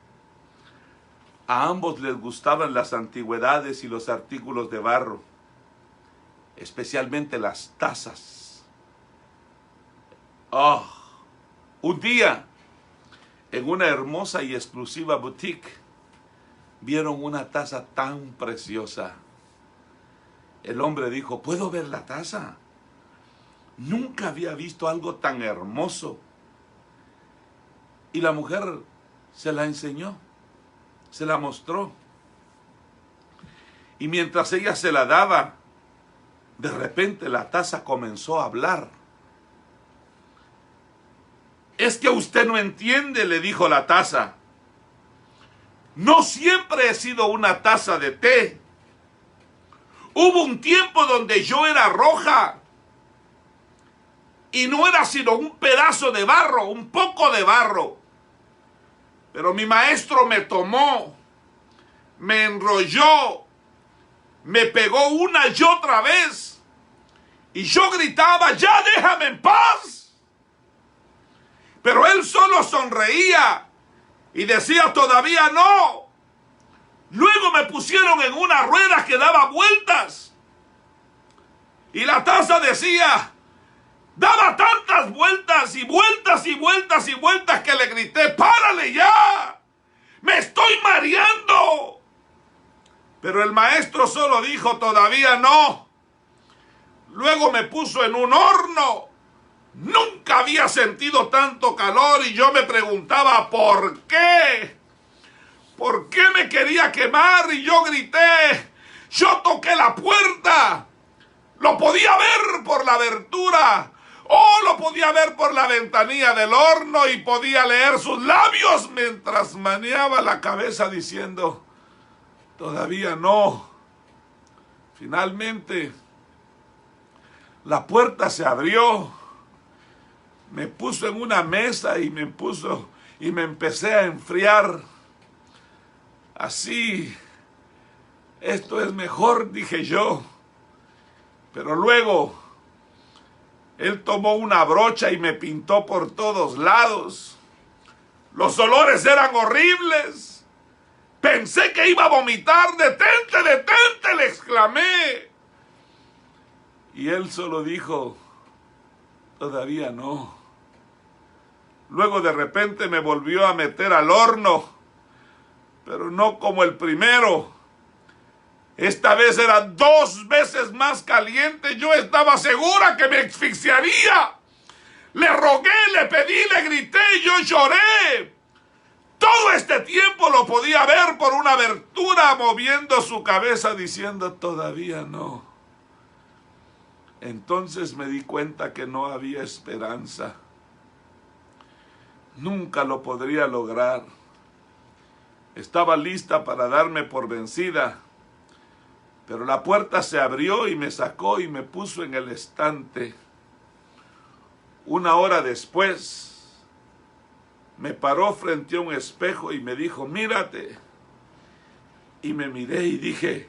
A ambos les gustaban las antigüedades y los artículos de barro, especialmente las tazas. Oh, un día, en una hermosa y exclusiva boutique, vieron una taza tan preciosa. El hombre dijo: ¿puedo ver la taza? Nunca había visto algo tan hermoso. Y la mujer se la enseñó, se la mostró. Y mientras ella se la daba, de repente la taza comenzó a hablar. Es que usted no entiende, le dijo la taza. No siempre he sido una taza de té. Hubo un tiempo donde yo era roja. Y no era sino un pedazo de barro, un poco de barro. Pero mi maestro me tomó, me enrolló, me pegó una y otra vez. Y yo gritaba: ¡ya déjame en paz! Pero él solo sonreía y decía: todavía no. Luego me pusieron en una rueda que daba vueltas. Y la taza decía, daba tantas vueltas y vueltas y vueltas y vueltas que le grité: ¡párale ya! ¡Me estoy mareando! Pero el maestro solo dijo: todavía no. Luego me puso en un horno Nunca había sentido tanto calor y yo me preguntaba ¿por qué? ¿Por qué me quería quemar? Y yo grité. Yo toqué la puerta. Lo podía ver por la abertura. Lo podía ver por la ventanilla del horno y podía leer sus labios mientras meneaba la cabeza diciendo, todavía no. Finalmente, la puerta se abrió. Me puso en una mesa y me empecé a enfriar. Así, esto es mejor, dije yo. Pero luego, él tomó una brocha y me pintó por todos lados. Los olores eran horribles. Pensé que iba a vomitar. ¡Detente, detente!, le exclamé. Y él solo dijo, todavía no. Luego de repente me volvió a meter al horno, pero no como el primero. Esta vez era 2 veces más caliente. Yo estaba segura que me asfixiaría. Le rogué, le pedí, le grité, yo lloré. Todo este tiempo lo podía ver por una abertura, moviendo su cabeza diciendo, todavía no. Entonces me di cuenta que no había esperanza. Nunca lo podría lograr. Estaba lista para darme por vencida. Pero la puerta se abrió y me sacó y me puso en el estante. 1 hora después, me paró frente a un espejo y me dijo, mírate. Y me miré y dije,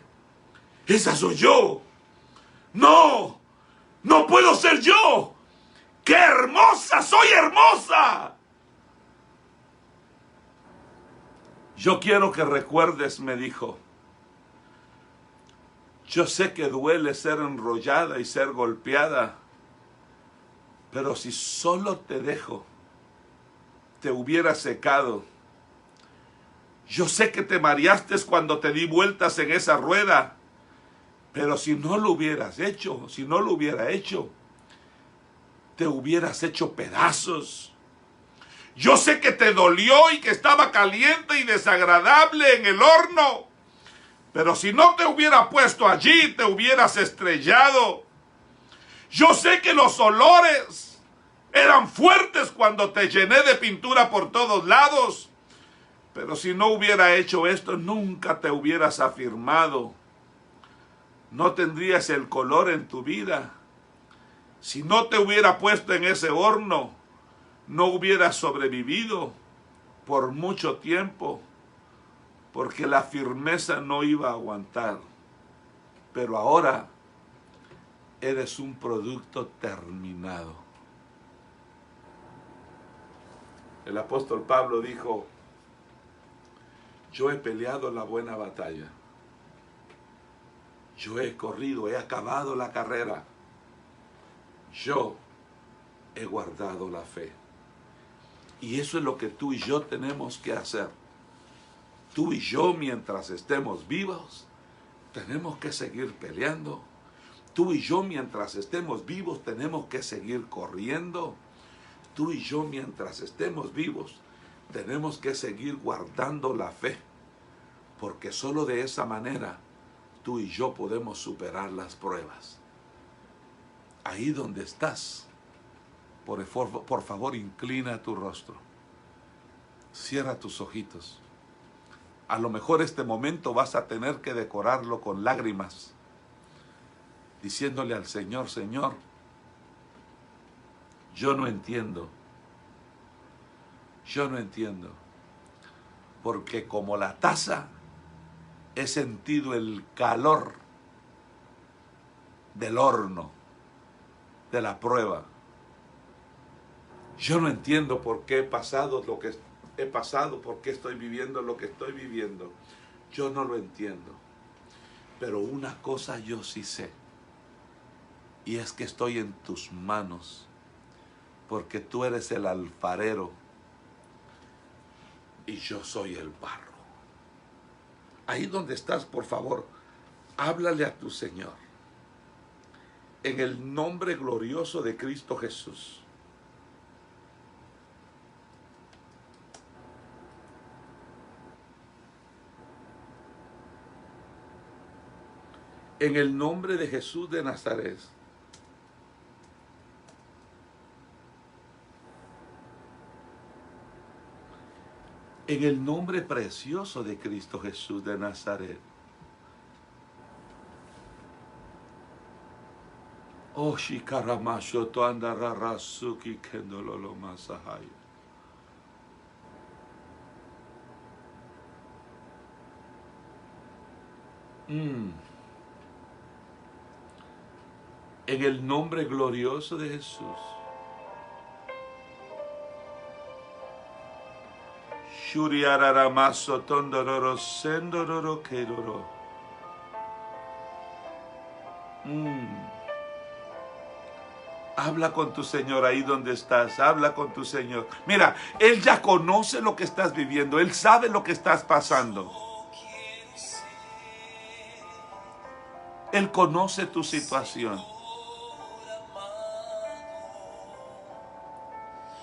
¡esa soy yo! ¡No! ¡No puedo ser yo! ¡Qué hermosa! ¡Soy hermosa! Yo quiero que recuerdes, me dijo. Yo sé que duele ser enrollada y ser golpeada, pero si solo te dejo, te hubiera secado. Yo sé que te mareaste cuando te di vueltas en esa rueda, pero si no lo hubieras hecho, si no lo hubiera hecho, te hubieras hecho pedazos. Yo sé que te dolió y que estaba caliente y desagradable en el horno, pero si no te hubiera puesto allí, te hubieras estrellado. Yo sé que los olores eran fuertes cuando te llené de pintura por todos lados, pero si no hubiera hecho esto, nunca te hubieras afirmado. No tendrías el color en tu vida. Si no te hubiera puesto en ese horno, no hubieras sobrevivido por mucho tiempo, porque la firmeza no iba a aguantar. Pero ahora eres un producto terminado. El apóstol Pablo dijo, yo he peleado la buena batalla. Yo he corrido, he acabado la carrera. Yo he guardado la fe. Y eso es lo que tú y yo tenemos que hacer. Tú y yo, mientras estemos vivos, tenemos que seguir peleando. Tú y yo, mientras estemos vivos, tenemos que seguir corriendo. Tú y yo, mientras estemos vivos, tenemos que seguir guardando la fe. Porque solo de esa manera, tú y yo podemos superar las pruebas. Ahí donde estás, por favor, inclina tu rostro. Cierra tus ojitos. A lo mejor este momento vas a tener que decorarlo con lágrimas, diciéndole al Señor, Señor, yo no entiendo, porque como la taza he sentido el calor del horno, de la prueba. Yo no entiendo por qué he pasado lo que he pasado, por qué estoy viviendo lo que estoy viviendo. Yo no lo entiendo. Pero una cosa yo sí sé, y es que estoy en tus manos, porque tú eres el alfarero y yo soy el barro. Ahí donde estás, por favor, háblale a tu Señor. En el nombre glorioso de Cristo Jesús, En el nombre de Jesús de Nazaret. En el nombre precioso de Cristo Jesús de Nazaret. Oh, shikaramasho to andararasuki kendololo masahaya. En el nombre glorioso de Jesús. Shuriararamaso tondororo sendororo keroro. Habla con tu Señor ahí donde estás. Habla con tu Señor. Mira, Él ya conoce lo que estás viviendo. Él sabe lo que estás pasando. Él conoce tu situación.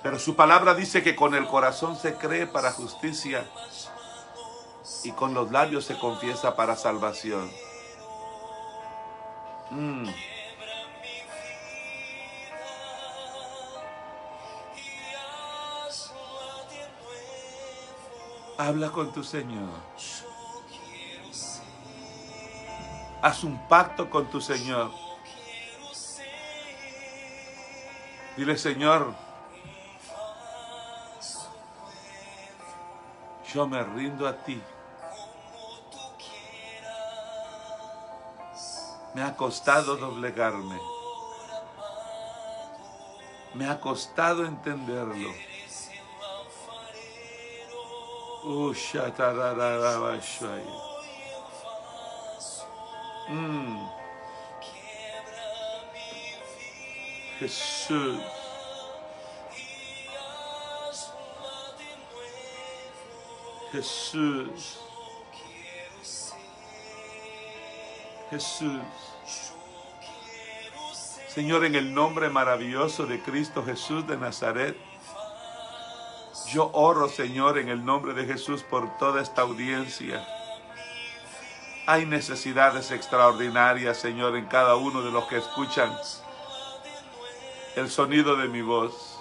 Pero su palabra dice que con el corazón se cree para justicia y con los labios se confiesa para salvación. Habla con tu Señor. Haz un pacto con tu Señor. Dile, Señor, yo me rindo a ti. Me ha costado doblegarme. Me ha costado entenderlo. Jesús. Jesús. Jesús. Señor, en el nombre maravilloso de Cristo Jesús de Nazaret, yo oro, Señor, en el nombre de Jesús por toda esta audiencia. Hay necesidades extraordinarias, Señor, en cada uno de los que escuchan el sonido de mi voz.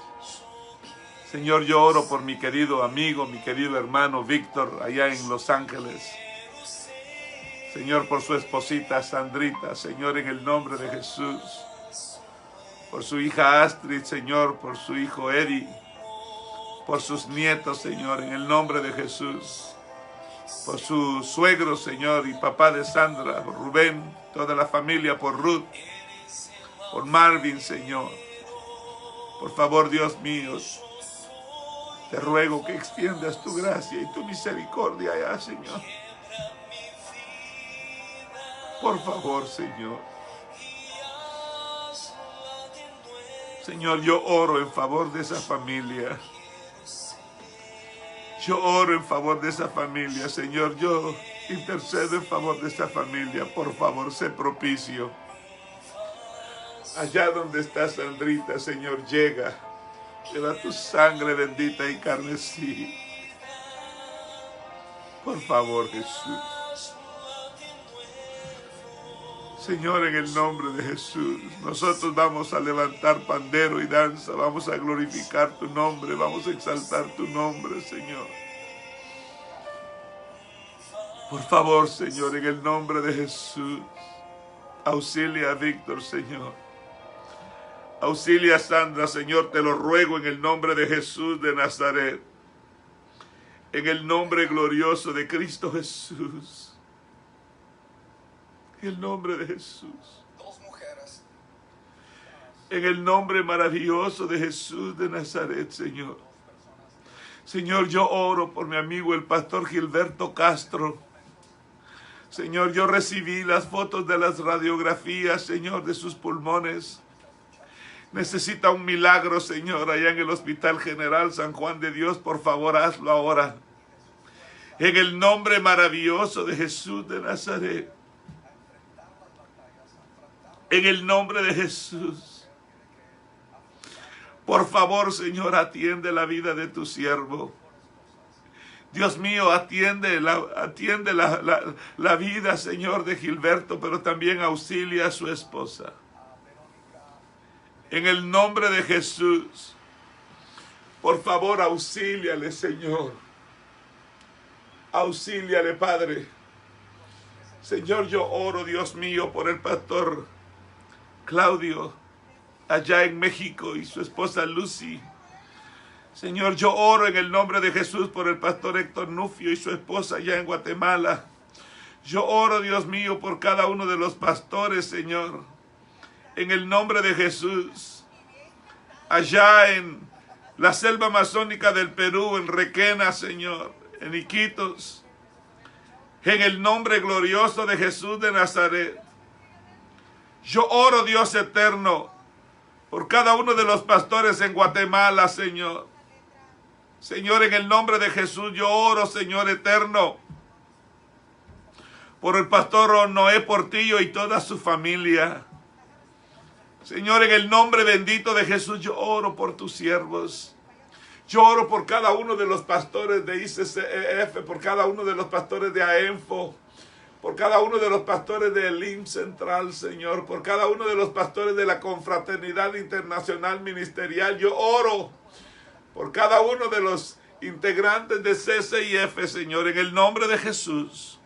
Señor, yo oro por mi querido amigo, mi querido hermano Víctor, allá en Los Ángeles. Señor, por su esposita Sandrita, Señor, en el nombre de Jesús. Por su hija Astrid, Señor, por su hijo Eddie. Por sus nietos, Señor, en el nombre de Jesús. Por su suegro, Señor, y papá de Sandra, por Rubén, toda la familia, por Ruth, por Marvin, Señor. Por favor, Dios mío, te ruego que extiendas tu gracia y tu misericordia allá, Señor. Por favor, Señor. Señor, yo oro en favor de esa familia. Yo oro en favor de esa familia, Señor. Yo intercedo en favor de esa familia. Por favor, sé propicio. Allá donde está Sandrita, Señor, llega. Lleva tu sangre bendita y carmesí. Por favor, Jesús. Señor, en el nombre de Jesús, nosotros vamos a levantar pandero y danza, vamos a glorificar tu nombre, vamos a exaltar tu nombre, Señor. Por favor, Señor, en el nombre de Jesús, auxilia a Víctor, Señor. Auxilia a Sandra, Señor, te lo ruego en el nombre de Jesús de Nazaret. En el nombre glorioso de Cristo Jesús. En el nombre de Jesús. En el nombre maravilloso de Jesús de Nazaret, Señor. Señor, yo oro por mi amigo el pastor Gilberto Castro. Señor, yo recibí las fotos de las radiografías, Señor, de sus pulmones. Necesita un milagro, Señor, allá en el Hospital General San Juan de Dios. Por favor, hazlo ahora. En el nombre maravilloso de Jesús de Nazaret. En el nombre de Jesús. Por favor, Señor, atiende la vida de tu siervo. Dios mío, atiende la vida, Señor, de Gilberto, pero también auxilia a su esposa. En el nombre de Jesús, por favor, auxíliale, Señor. Auxíliale, Padre. Señor, yo oro, Dios mío, por el pastor Claudio, allá en México, y su esposa Lucy. Señor, yo oro en el nombre de Jesús por el pastor Héctor Nufio y su esposa allá en Guatemala. Yo oro, Dios mío, por cada uno de los pastores, Señor, en el nombre de Jesús. Allá en la selva amazónica del Perú, en Requena, Señor, en Iquitos, en el nombre glorioso de Jesús de Nazaret. Yo oro, Dios eterno, por cada uno de los pastores en Guatemala, Señor. Señor, en el nombre de Jesús, yo oro, Señor eterno, por el pastor Noé Portillo y toda su familia. Señor, en el nombre bendito de Jesús, yo oro por tus siervos. Yo oro por cada uno de los pastores de ICCF, por cada uno de los pastores de AENFO, por cada uno de los pastores de Elim Central, Señor, por cada uno de los pastores de la Confraternidad Internacional Ministerial. Yo oro por cada uno de los integrantes de CCIF, Señor, en el nombre de Jesús.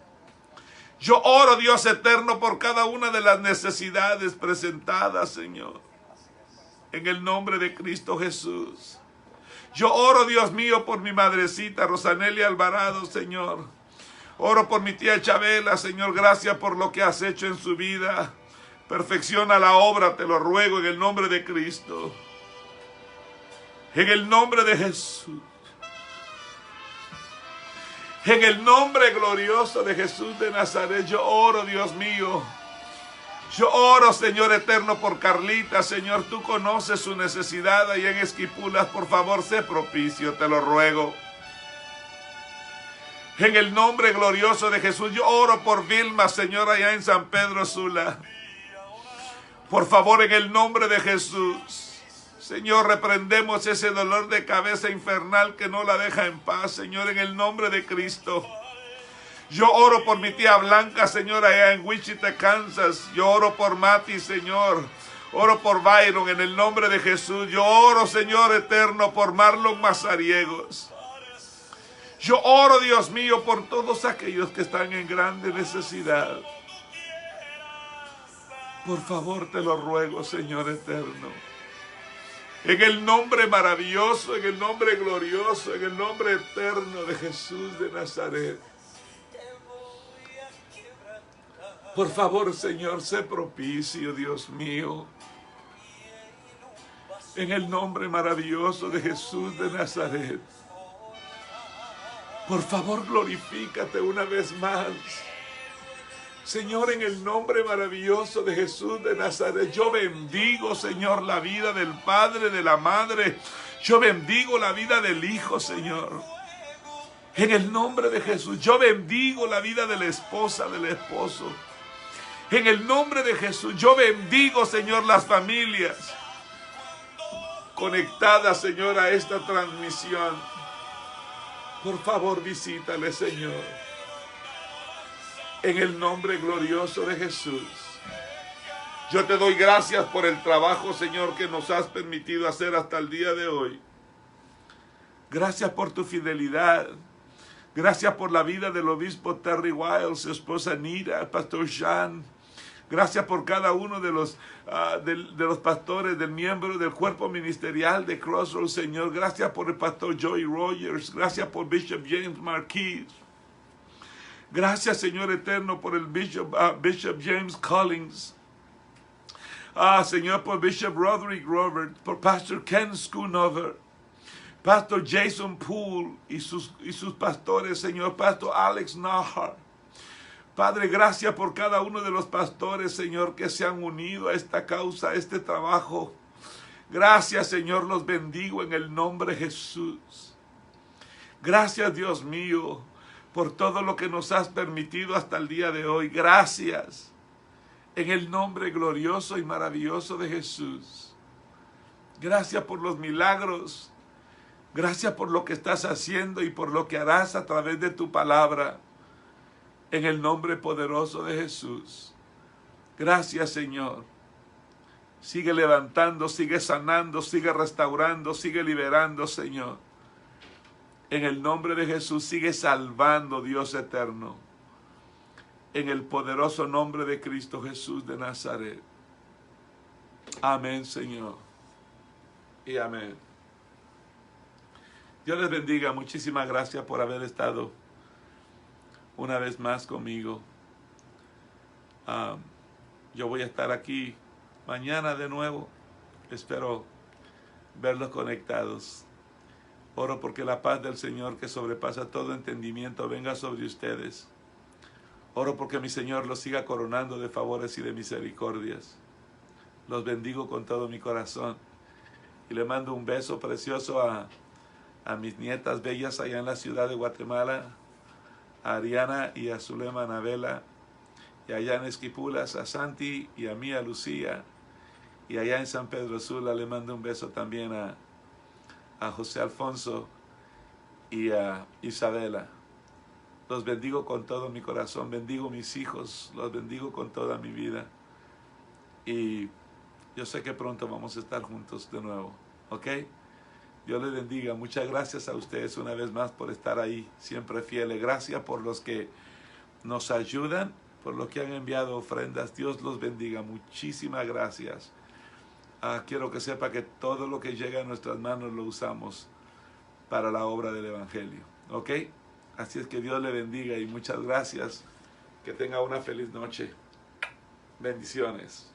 Yo oro, Dios eterno, por cada una de las necesidades presentadas, Señor, en el nombre de Cristo Jesús. Yo oro, Dios mío, por mi madrecita Rosanelia Alvarado, Señor. Oro por mi tía Chabela, Señor, gracias por lo que has hecho en su vida. Perfecciona la obra, te lo ruego, en el nombre de Cristo. En el nombre de Jesús. En el nombre glorioso de Jesús de Nazaret, yo oro, Dios mío. Yo oro, Señor eterno, por Carlita. Señor, tú conoces su necesidad ahí en Esquipulas. Por favor, sé propicio, te lo ruego. En el nombre glorioso de Jesús, yo oro por Vilma, Señor, allá en San Pedro Sula. Por favor, en el nombre de Jesús. Señor, reprendemos ese dolor de cabeza infernal que no la deja en paz, Señor, en el nombre de Cristo. Yo oro por mi tía Blanca, Señor, allá en Wichita, Kansas. Yo oro por Mati, Señor. Oro por Byron, en el nombre de Jesús. Yo oro, Señor eterno, por Marlon Mazariegos. Yo oro, Dios mío, por todos aquellos que están en grande necesidad. Por favor, te lo ruego, Señor eterno. En el nombre maravilloso, en el nombre glorioso, en el nombre eterno de Jesús de Nazaret. Por favor, Señor, sé propicio, Dios mío. En el nombre maravilloso de Jesús de Nazaret. Por favor, glorifícate una vez más. Señor, en el nombre maravilloso de Jesús de Nazaret, yo bendigo, Señor, la vida del Padre, de la Madre. Yo bendigo la vida del Hijo, Señor. En el nombre de Jesús, yo bendigo la vida de la esposa, del esposo. En el nombre de Jesús, yo bendigo, Señor, las familias conectadas, Señor, a esta transmisión. Por favor, visítale, Señor. En el nombre glorioso de Jesús. Yo te doy gracias por el trabajo, Señor, que nos has permitido hacer hasta el día de hoy. Gracias por tu fidelidad. Gracias por la vida del obispo Terry Wiles, su esposa Nira, el pastor Jean. Gracias por cada uno de los pastores, del miembro del cuerpo ministerial de Crossroads, Señor. Gracias por el pastor Joey Rogers. Gracias por Bishop James Marquis. Gracias, Señor eterno, por el Bishop James Collins. Señor, por Bishop Roderick Robert, por Pastor Ken Schoonover, Pastor Jason Poole y sus pastores, Señor, Pastor Alex Nahar. Padre, gracias por cada uno de los pastores, Señor, que se han unido a esta causa, a este trabajo. Gracias, Señor, los bendigo en el nombre de Jesús. Gracias, Dios mío, por todo lo que nos has permitido hasta el día de hoy. Gracias. En el nombre glorioso y maravilloso de Jesús. Gracias por los milagros Gracias por lo que estás haciendo y por lo que harás a través de tu palabra. En el nombre poderoso de Jesús. Gracias, Señor. Sigue levantando, sigue sanando, sigue restaurando, sigue liberando, Señor. En el nombre de Jesús, sigue salvando, Dios eterno. En el poderoso nombre de Cristo Jesús de Nazaret. Amén, Señor. Y amén. Dios les bendiga. Muchísimas gracias por haber estado una vez más conmigo. Yo voy a estar aquí mañana de nuevo. Espero verlos conectados. Oro porque la paz del Señor, que sobrepasa todo entendimiento, venga sobre ustedes. Oro porque mi Señor los siga coronando de favores y de misericordias. Los bendigo con todo mi corazón. Y le mando un beso precioso a mis nietas bellas allá en la ciudad de Guatemala, a Ariana y a Zulema Anabela, y allá en Esquipulas a Santi y a mí, a Lucía, y allá en San Pedro Sula le mando un beso también a José Alfonso y a Isabela. Los bendigo con todo mi corazón, bendigo mis hijos, los bendigo con toda mi vida, y yo sé que pronto vamos a estar juntos de nuevo, ¿ok? Dios les bendiga. Muchas gracias a ustedes una vez más por estar ahí, siempre fieles. Gracias por los que nos ayudan, por los que han enviado ofrendas. Dios los bendiga. Muchísimas gracias. Quiero que sepa que todo lo que llega a nuestras manos lo usamos para la obra del Evangelio. ¿Ok? Así es que Dios le bendiga y muchas gracias. Que tenga una feliz noche. Bendiciones.